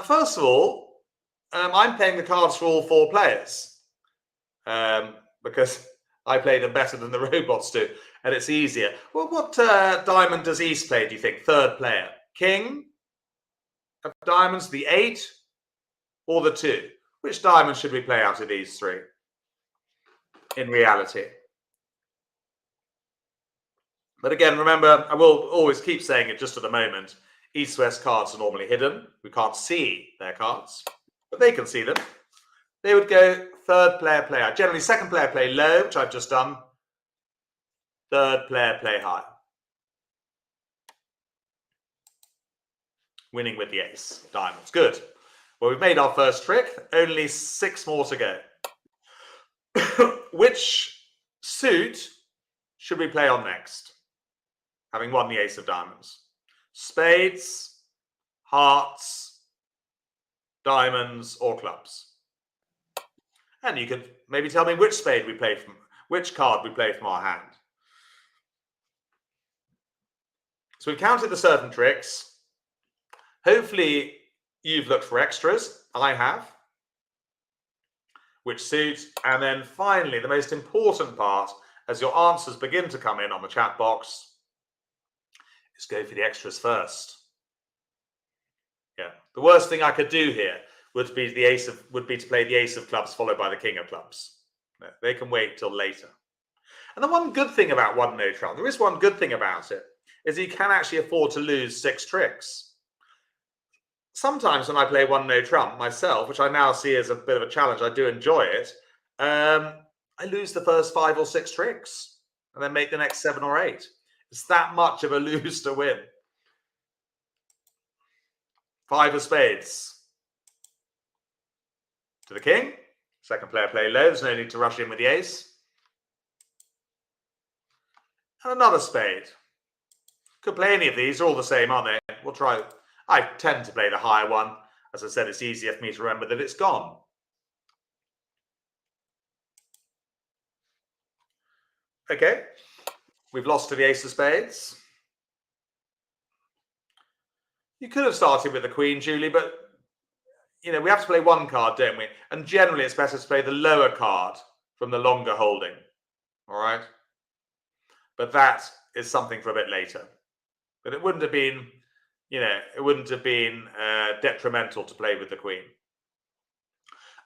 Speaker 3: First of all, I'm playing the cards for all 4 players because I play them better than the robots do, and it's easier. Well, what diamond does East play, do you think? 3rd player. King of diamonds, the 8, or the 2? Which diamond should we play out of these 3 in reality? But again, remember, I will always keep saying it just at the moment, East-West cards are normally hidden. We can't see their cards, but they can see them. They would go 3rd player, play high. Generally, 2nd player, play low, which I've just done. 3rd player, play high. Winning with the ace. Diamonds. Good. Well, we've made our first trick. Only 6 more to go. Which suit should we play on next? Having won the ace of diamonds. Spades, hearts, diamonds, or clubs. And you could maybe tell me which spade we play from, which card we play from our hand. So we've counted the certain tricks. Hopefully you've looked for extras. I have. Which suit. And then finally, the most important part, as your answers begin to come in on the chat box, is go for the extras first. Yeah. The worst thing I could do here would be to play the ace of clubs followed by the king of clubs. No, they can wait till later. And the one good thing about one no trump, there is one good thing about it, is you can actually afford to lose 6 tricks. Sometimes when I play one no trump myself, which I now see as a bit of a challenge, I do enjoy it, I lose the first 5 or 6 tricks and then make the next 7 or 8. It's that much of a lose to win. 5 of spades. To the king. 2nd player play low. There's no need to rush in with the ace. And another spade. Could play any of these. They're all the same, aren't they? We'll try. I tend to play the higher one. As I said, it's easier for me to remember that it's gone. Okay. We've lost to the ace of spades. You could have started with the queen, Julie, but you know, we have to play one card, don't we? And generally it's better to play the lower card from the longer holding. All right. But that is something for a bit later. But it wouldn't have been, you know, it wouldn't have been detrimental to play with the queen.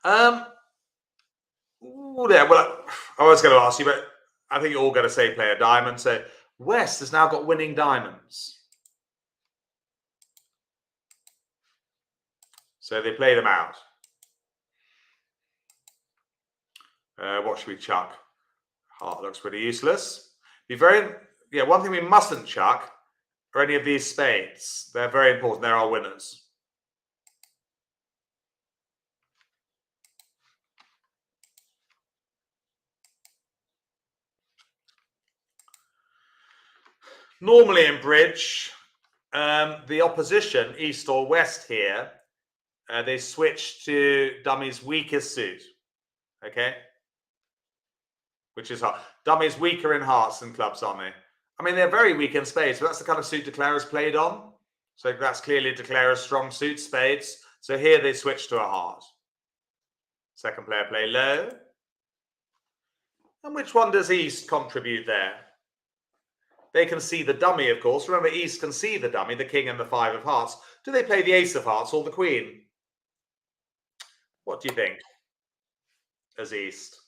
Speaker 3: Yeah, well, I was going to ask you, but I think you're all going to say play a diamond. So West has now got winning diamonds. So they play them out. What should we chuck? Heart looks pretty useless. One thing we mustn't chuck are any of these spades. They're very important. They're our winners. Normally in bridge, the opposition, East or West here, they switch to dummy's weakest suit. Okay? Which is heart. Dummy's weaker in hearts than clubs, aren't they? I mean, they're very weak in spades, but that's the kind of suit declarers played on. So that's clearly declarer's strong suit, spades. So here they switch to a heart. 2nd player play low. And which one does East contribute there? They can see the dummy, of course. Remember, East can see the dummy, the king and the 5 of hearts. Do they play the ace of hearts or the queen? What do you think as East?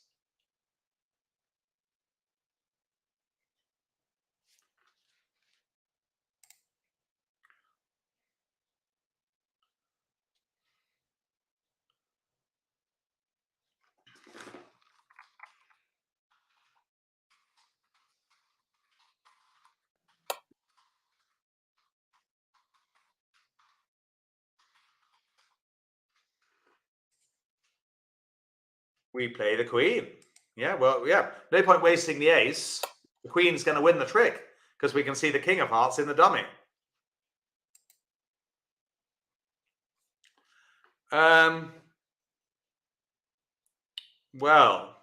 Speaker 3: We play the queen. Yeah, well, yeah. No point wasting the ace. The queen's going to win the trick because we can see the king of hearts in the dummy. Well,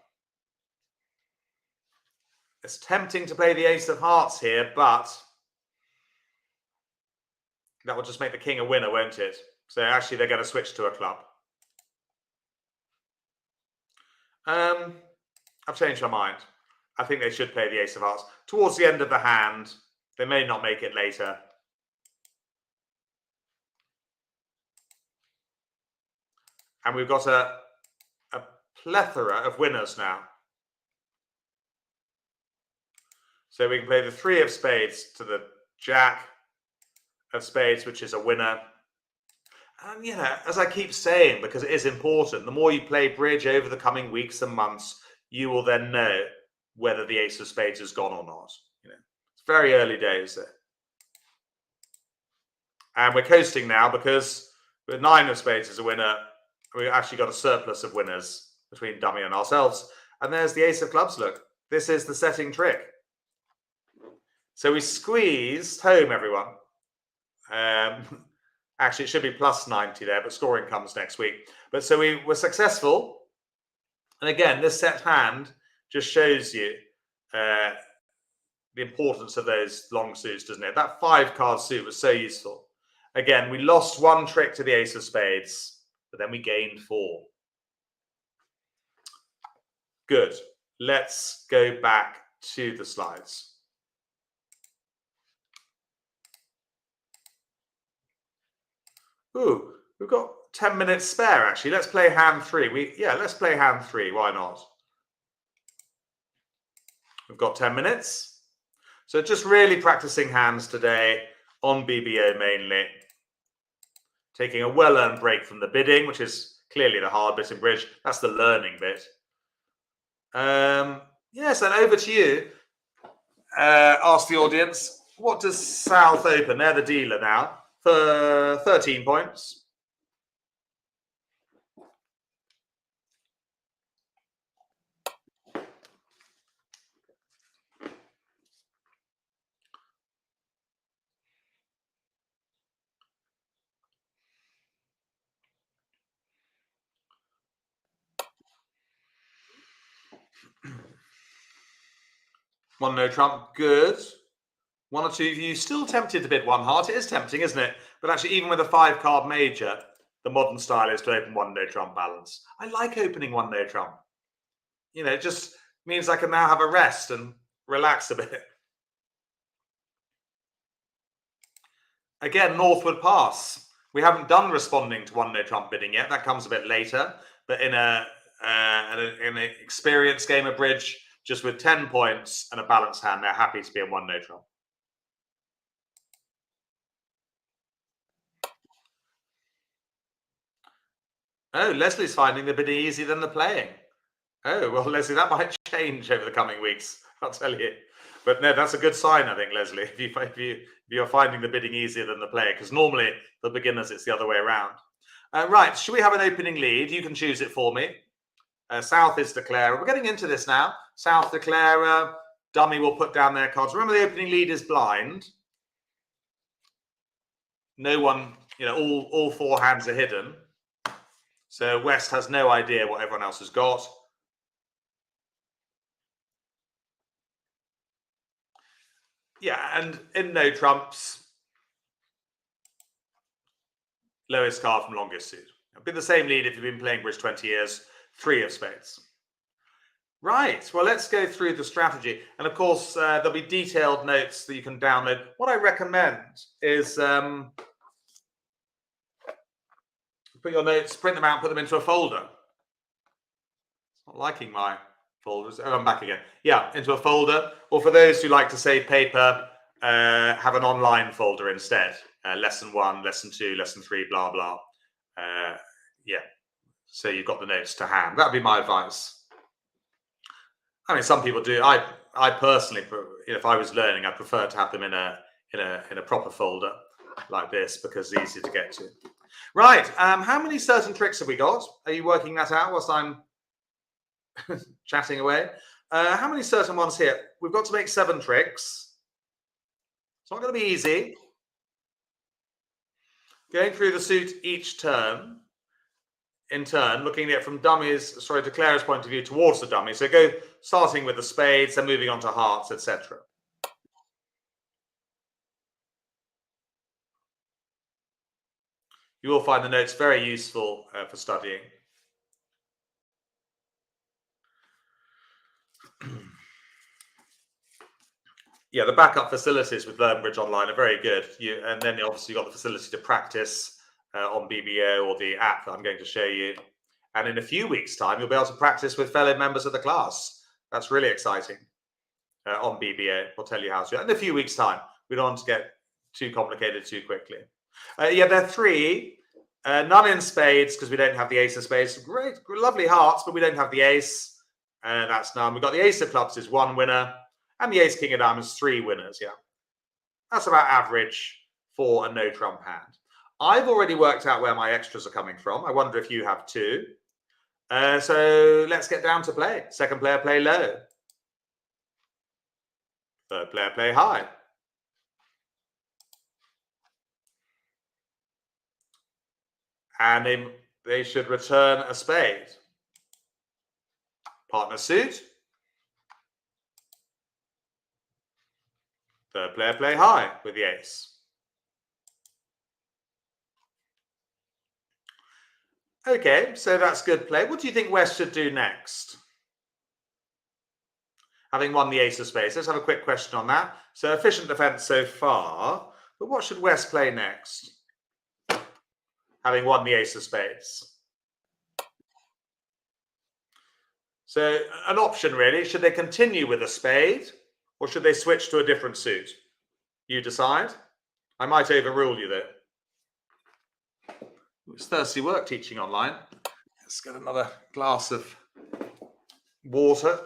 Speaker 3: It's tempting to play the ace of hearts here, but that will just make the king a winner, won't it? So actually they're going to switch to a club. I've changed my mind. I think they should play the ace of hearts. Towards the end of the hand, they may not make it later. And we've got a plethora of winners now. So we can play the 3 of spades to the jack of spades, which is a winner. And, you know, as I keep saying, because it is important, the more you play bridge over the coming weeks and months, you will then know whether the ace of spades has gone or not. You know, it's very early days there. And we're coasting now because with 9 of spades as a winner, we've actually got a surplus of winners between dummy and ourselves. And there's the ace of clubs, look. This is the setting trick. So we squeezed home, everyone. Actually, it should be plus 90 there, but scoring comes next week. But so we were successful. And again, this set hand just shows you the importance of those long suits, doesn't it? That 5-card suit was so useful. Again, we lost 1 trick to the ace of spades, but then we gained 4. Good. Let's go back to the slides. Ooh, we've got 10 minutes spare, actually. Let's play hand 3. Let's play hand 3. Why not? We've got 10 minutes. So just really practicing hands today on BBO mainly. Taking a well-earned break from the bidding, which is clearly the hard bit in bridge. That's the learning bit. Yes, and over to you. Ask the audience, what does South open? They're the dealer now. For 13 points. One no trump, good. 1 or 2 of you still tempted to bid 1 heart. It is tempting, isn't it? But actually, even with a 5-card major, the modern style is to open 1 no trump balance. I like opening 1 no trump. You know, it just means I can now have a rest and relax a bit. Again, Northwood pass. We haven't done responding to 1 no trump bidding yet. That comes a bit later. But in an experienced game of bridge, just with 10 points and a balanced hand, they're happy to be in 1 no trump. Oh, Leslie's finding the bidding easier than the playing. Oh, well, Leslie, that might change over the coming weeks, I'll tell you. But no, that's a good sign, I think, Leslie, if you're finding the bidding easier than the player, because normally for beginners, it's the other way around. Right, should we have an opening lead? You can choose it for me. South is declarer. We're getting into this now. South declarer, dummy will put down their cards. Remember, the opening lead is blind. No one, you know, all 4 hands are hidden. So West has no idea what everyone else has got. Yeah, and in no trumps, lowest card from longest suit. It'll be the same lead if you've been playing bridge 20 years, 3 of spades. Right, well, let's go through the strategy. And of course, there'll be detailed notes that you can download. What I recommend is put your notes, print them out, put them into a folder. It's not liking my folders. Oh, I'm back again. Yeah, into a folder. Or for those who like to save paper, have an online folder instead. Lesson 1, lesson 2, lesson 3, blah, blah. Yeah, so you've got the notes to hand. That'd be my advice. I mean, some people do. I personally, if I was learning, I prefer to have them in a proper folder like this because it's easier to get to. Right. How many certain tricks have we got? Are you working that out whilst I'm chatting away? How many certain ones here? We've got to make 7 tricks. It's not going to be easy. Going through the suit each turn. in turn, looking at it from declarer's point of view towards the dummy. So go starting with the spades, then moving on to hearts, etc. You will find the notes very useful for studying. Yeah, the backup facilities with LearnBridge Online are very good. And then obviously you've got the facility to practice on BBO or the app that I'm going to show you. And in a few weeks' time, you'll be able to practice with fellow members of the class. That's really exciting on BBO. We'll tell you how to. In a few weeks' time, we don't want to get too complicated too quickly. Yeah, there are three. None in spades because we don't have the ace of spades. Great, lovely hearts, but we don't have the ace. That's none. We've got the ace of clubs is 1 winner. And the ace king of diamonds, 3 winners. Yeah, that's about average for a no trump hand. I've already worked out where my extras are coming from. I wonder if you have too. So let's get down to play. Second player play low. Third player play high. And they should return a spade. Partner suit. Third player play high with the ace. Okay, so that's good play. What do you think West should do next? Having won the ace of spades, let's have a quick question on that. So efficient defense so far, but what should West play next? Having won the ace of spades. So an option really, should they continue with a spade or should they switch to a different suit? You decide. I might overrule you though. It's thirsty work teaching online. Let's get another glass of water.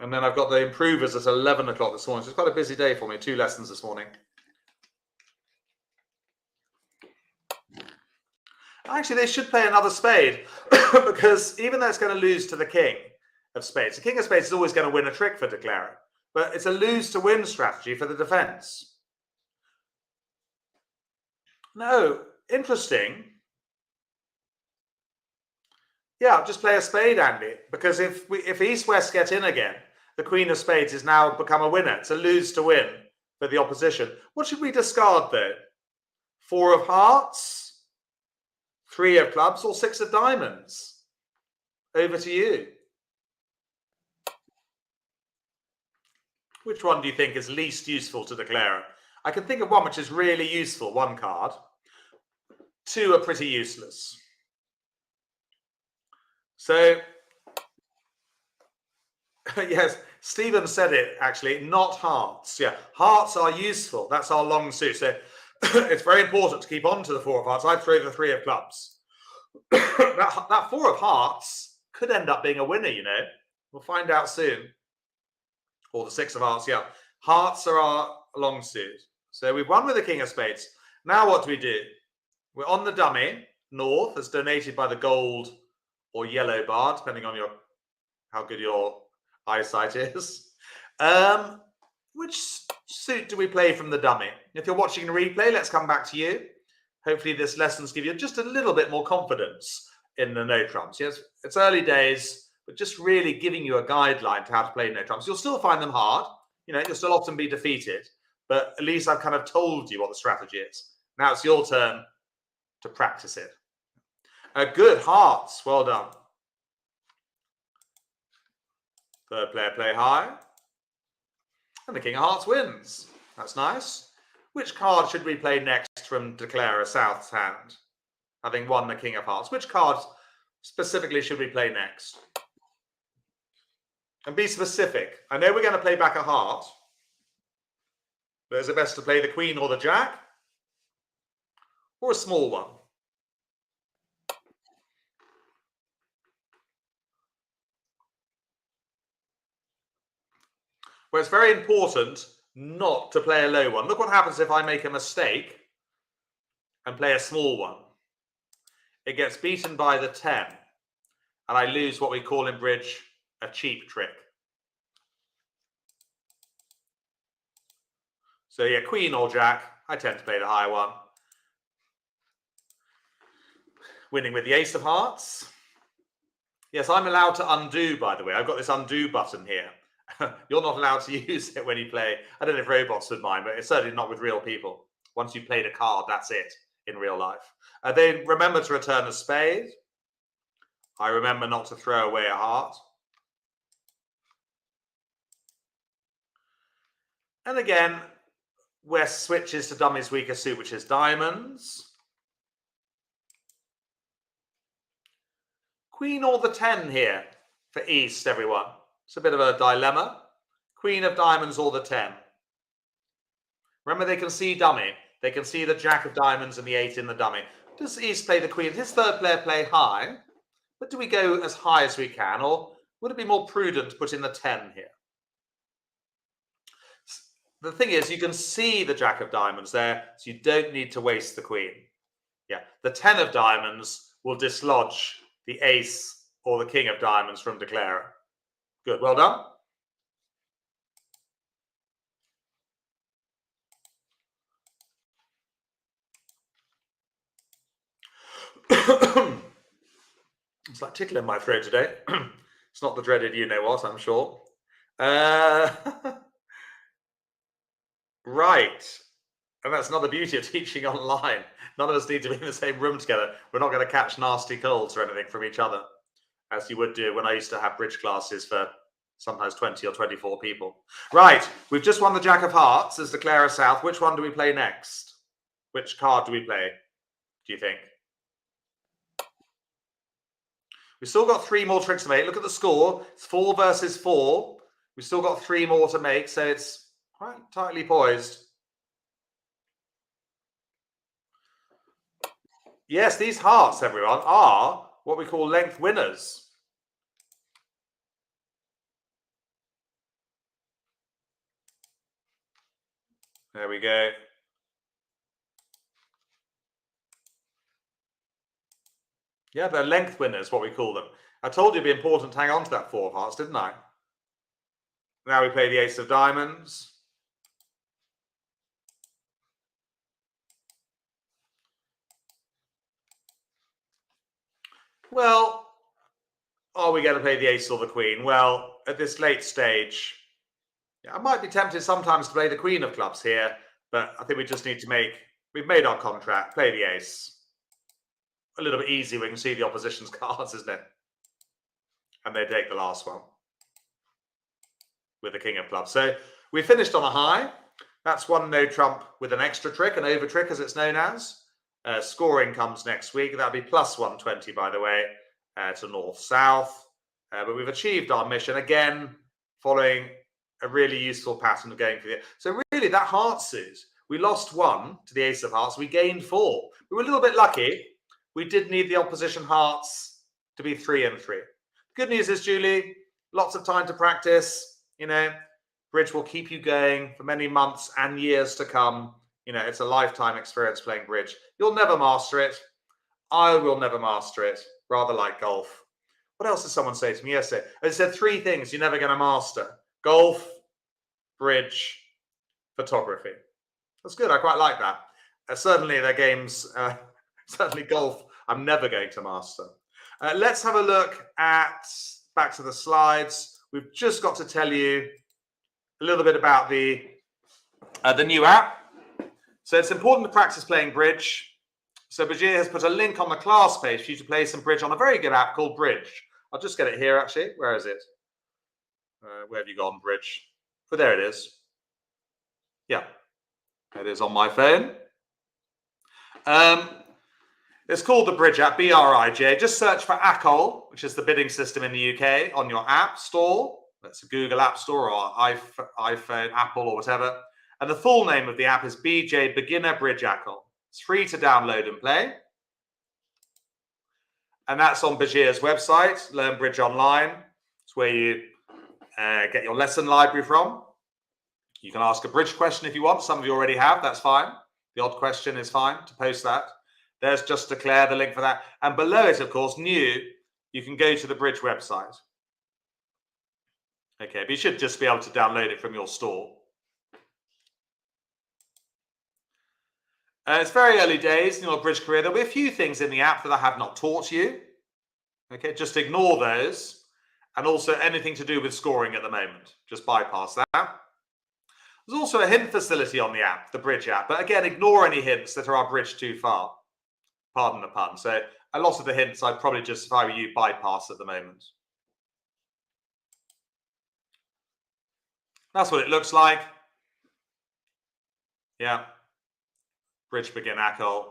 Speaker 3: And then I've got the improvers at 11 o'clock this morning. So it's quite a busy day for me. 2 lessons this morning. Actually, they should play another spade because even though it's going to lose to the king of spades, the king of spades is always going to win a trick for declarer. But it's a lose to win strategy for the defense. No, interesting. Yeah, just play a spade, Andy, because if East-West get in again, the queen of spades is now become a winner. It's a lose to win for the opposition. What should we discard though? 4 of hearts, 3 of clubs, or 6 of diamonds? Over to you. Which one do you think is least useful to declarer? I can think of one which is really useful, 1 card. 2 are pretty useless. So, yes, Stephen said it actually, not hearts. Yeah, hearts are useful. That's our long suit. So it's very important to keep on to the 4 of hearts. I'd throw the 3 of clubs. that 4 of hearts could end up being a winner, you know. We'll find out soon. Or the 6 of hearts, yeah. Hearts are our long suit. So we've won with the king of spades. Now what do? We're on the dummy, north, as donated by the gold or yellow bar, depending on how good your eyesight is. Which suit do we play from the dummy? If you're watching a replay, let's come back to you. Hopefully this lessons give you just a little bit more confidence in the no trumps. Yes, it's early days, but just really giving you a guideline to how to play no trumps. You'll still find them hard. You know, you'll still often be defeated, but at least I've kind of told you what the strategy is. Now it's your turn to practice it. Good, hearts, well done. Third player play high. And the king of hearts wins. That's nice. Which card should we play next from declarer South's hand? Having won the king of hearts. Which card specifically should we play next? And be specific. I know we're going to play back a heart. But is it best to play the queen or the jack? Or a small one? Well, it's very important not to play a low one. Look what happens if I make a mistake and play a small one. It gets beaten by the 10, and I lose what we call in bridge a cheap trick. So yeah, queen or jack, I tend to play the higher one. Winning with the ace of hearts. Yes, I'm allowed to undo, by the way. I've got this undo button here. You're not allowed to use it when you play. I don't know if robots would mind, but it's certainly not with real people. Once you've played a card, that's it in real life. They remember to return a spade. I remember not to throw away a heart. And again, West switches to dummy's weaker suit, which is diamonds. Queen or the 10 here for East, everyone. It's a bit of a dilemma. Queen of diamonds or the 10. Remember, they can see dummy. They can see the jack of diamonds and the 8 in the dummy. Does East play the queen? His third player play high? But do we go as high as we can? Or would it be more prudent to put in the 10 here? The thing is, you can see the jack of diamonds there, so you don't need to waste the queen. Yeah, the 10 of diamonds will dislodge the ace or the king of diamonds from declarer. Good, well done. It's like tickling my throat today. It's not the dreaded you know what, I'm sure. Right. And that's another beauty of teaching online. None of us need to be in the same room together. We're not going to catch nasty colds or anything from each other, as you would do when I used to have bridge classes for sometimes 20 or 24 people. Right. We've just won the Jack of Hearts as declarer south. Which one do we play next? Which card do we play, do you think? We've still got 3 more tricks to make. Look at the score. It's 4 versus 4. We've still got 3 more to make, so it's quite tightly poised. Yes, these hearts, everyone, are what we call length winners. There we go. Yeah, they're length winners, what we call them. I told you it'd be important to hang on to that 4 of hearts, didn't I? Now we play the ace of diamonds. Well, are we going to play the ace or the queen? Well, at this late stage, I might be tempted sometimes to play the queen of clubs here, but I think we just need to we've made our contract, play the ace. A little bit easy, we can see the opposition's cards, isn't it? And they take the last one with the king of clubs. So we finished on a high. That's one no trump with an extra trick, an over trick as it's known as. Scoring comes next week. That'll be plus 120, by the way, to north-south. But we've achieved our mission, again, following a really useful pattern of going for it. So really, that heart suit, we lost 1 to the ace of hearts. We gained 4. We were a little bit lucky. We did need the opposition hearts to be 3 and 3. Good news is, Julie, lots of time to practice. You know, bridge will keep you going for many months and years to come. You know, it's a lifetime experience playing bridge. You'll never master it. I will never master it, rather like golf. What else did someone say to me yesterday? They said 3 things you're never going to master. Golf, bridge, photography. That's good. I quite like that. Certainly their games, certainly golf, I'm never going to master. Let's have a look at, back to the slides. We've just got to tell you a little bit about the new app. So it's important to practice playing bridge. So Bajir has put a link on the class page for you to play some bridge on a very good app called Bridge. I'll just get it here, actually. Where is it? Where have you gone, Bridge? But there it is. Yeah, it is on my phone. It's called the Bridge app, B-R-I-J. Just search for ACOL, which is the bidding system in the UK, on your app store. That's a Google App Store or iPhone, Apple or whatever. And the full name of the app is BJ Beginner Bridge ACOL. It's free to download and play. And that's on Bajir's website, Learn Bridge Online. It's where you get your lesson library from. You can ask a bridge question if you want. Some of you already have. That's fine. The odd question is fine to post that. There's Just Declare, the link for that. And below it, of course, new, you can go to the Bridge website. Okay, but you should just be able to download it from your store. It's very early days in your bridge career. There'll be a few things in the app that I have not taught you. Okay, just ignore those. And also anything to do with scoring at the moment. Just bypass that. There's also a hint facility on the app, the bridge app. But again, ignore any hints that are our bridge too far. Pardon the pun. So a lot of the hints I'd probably just, if I were you, bypass at the moment. That's what it looks like. Yeah. Bridge begin ACL.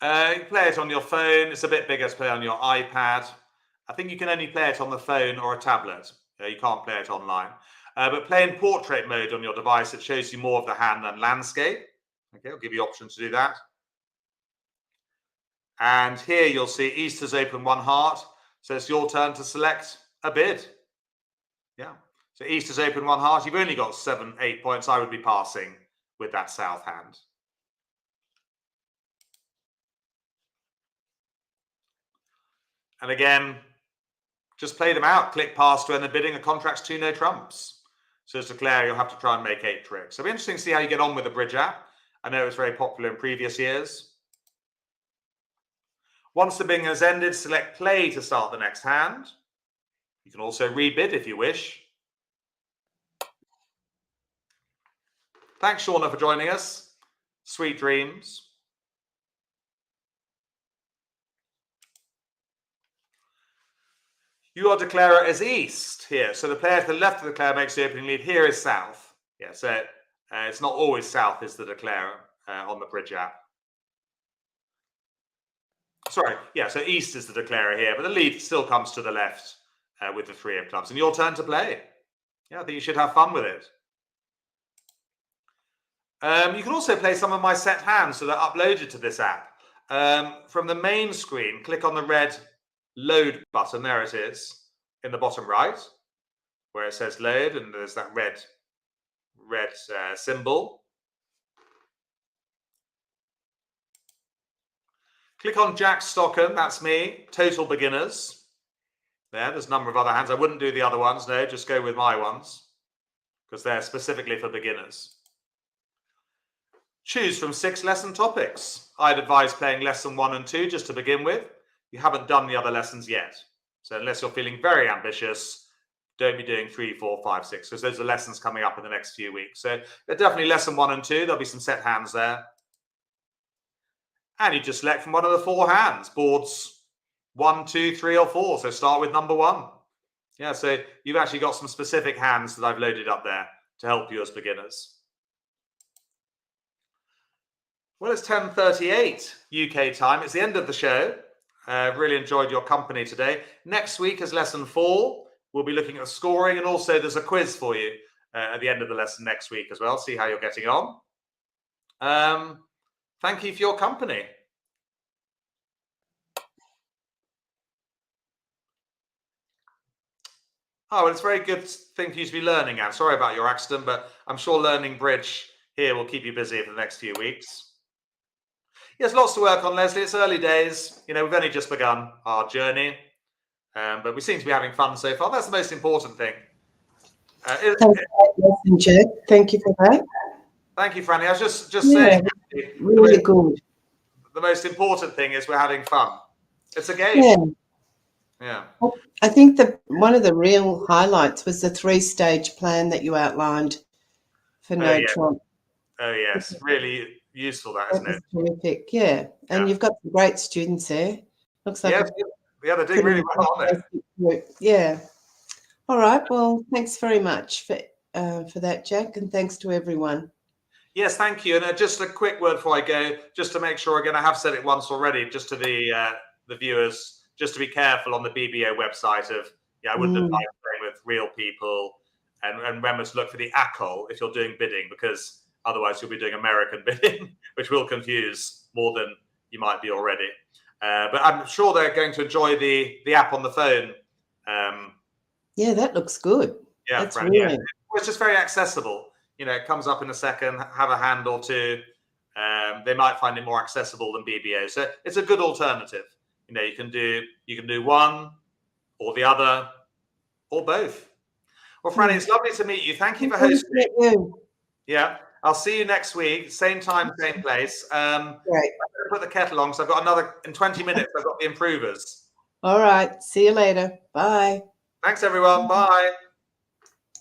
Speaker 3: You play it on your phone. It's a bit bigger to play on your iPad. I think you can only play it on the phone or a tablet. You can't play it online. But play in portrait mode on your device. It shows you more of the hand than landscape. Okay, I'll give you options to do that. And here you'll see Easter's open 1 heart. So it's your turn to select a bid. Yeah. So Easter's open 1 heart. You've only got 7, 8 points. I would be passing with that south hand. And again, just play them out. Click pass to end the bidding. A contract's 2 no trumps. So as declare, you'll have to try and make 8 tricks. So it'll be interesting to see how you get on with the bridge app. I know it was very popular in previous years. Once the bidding has ended, select play to start the next hand. You can also rebid if you wish. Thanks, Shauna, for joining us. Sweet dreams. Your declarer is east here. So the player to the left of the declarer makes the opening lead. Here is south. Yeah, so it's not always south is the declarer on the bridge app. Sorry, yeah, so east is the declarer here, but the lead still comes to the left with the 3 of clubs. And your turn to play. Yeah, I think you should have fun with it. You can also play some of my set hands so they're uploaded to this app. From the main screen, click on the red load button. There it is in the bottom right where it says load, and there's that red symbol. Click on Jack Stocken. That's me. Total beginners. There's a number of other hands. I wouldn't do the other ones. No, just go with my ones because they're specifically for beginners. Choose from 6 lesson topics. I'd advise playing lesson 1 and 2 just to begin with. You haven't done the other lessons yet. So unless you're feeling very ambitious, don't be doing 3, 4, 5, 6, because those are lessons coming up in the next few weeks. So definitely lesson 1 and 2. There'll be some set hands there. And you just select from one of the 4 hands, boards 1, 2, 3, or 4. So start with number 1. Yeah, so you've actually got some specific hands that I've loaded up there to help you as beginners. Well, it's 10:38 UK time. It's the end of the show. Really enjoyed your company today. Next week is lesson 4. We'll be looking at scoring, and also there's a quiz for you at the end of the lesson next week as well. See how you're getting on. Thank you for your company. Oh, well, it's a very good thing for you to be learning, Anne. Sorry about your accident, but I'm sure learning bridge here will keep you busy for the next few weeks. Yes, lots to work on, Leslie. It's early days. You know, we've only just begun our journey, but we seem to be having fun so far. That's the most important thing.
Speaker 2: Jack. Thank you for that.
Speaker 3: Thank you, Franny. I was just saying,
Speaker 2: really good.
Speaker 3: The most important thing is we're having fun. It's a game. Yeah.
Speaker 2: I think one of the real highlights was the 3-stage plan that you outlined for No Trump.
Speaker 3: Oh, yes. Really useful, that, isn't it?
Speaker 2: Terrific, yeah. And you've got some great students there. Looks like
Speaker 3: they're doing really well, aren't they?
Speaker 2: Yeah. All right. Well, thanks very much for that, Jack, and thanks to everyone.
Speaker 3: Yes, thank you. And just a quick word before I go, just to make sure, again, I have said it once already, just to the viewers, just to be careful on the BBO website of, I wouldn't advise playing with real people, and remember to look for the ACL if you're doing bidding, because otherwise you'll be doing American bidding, which will confuse more than you might be already. But I'm sure they're going to enjoy the app on the phone.
Speaker 2: Yeah, that looks good.
Speaker 3: Yeah,
Speaker 2: that's
Speaker 3: really. Yeah. It's just very accessible. You know, it comes up in a second, have a hand or two. They might find it more accessible than BBO. So it's a good alternative. You know, you can do one or the other or both. Well, Franny, it's lovely to meet you. Thank you for hosting.
Speaker 2: You.
Speaker 3: Yeah. I'll see you next week, same time, same place.
Speaker 2: Great.
Speaker 3: I'm going to put the kettle on, so I've got another, in 20 minutes, I've got the improvers.
Speaker 2: All right. See you later. Bye.
Speaker 3: Thanks, everyone. Bye.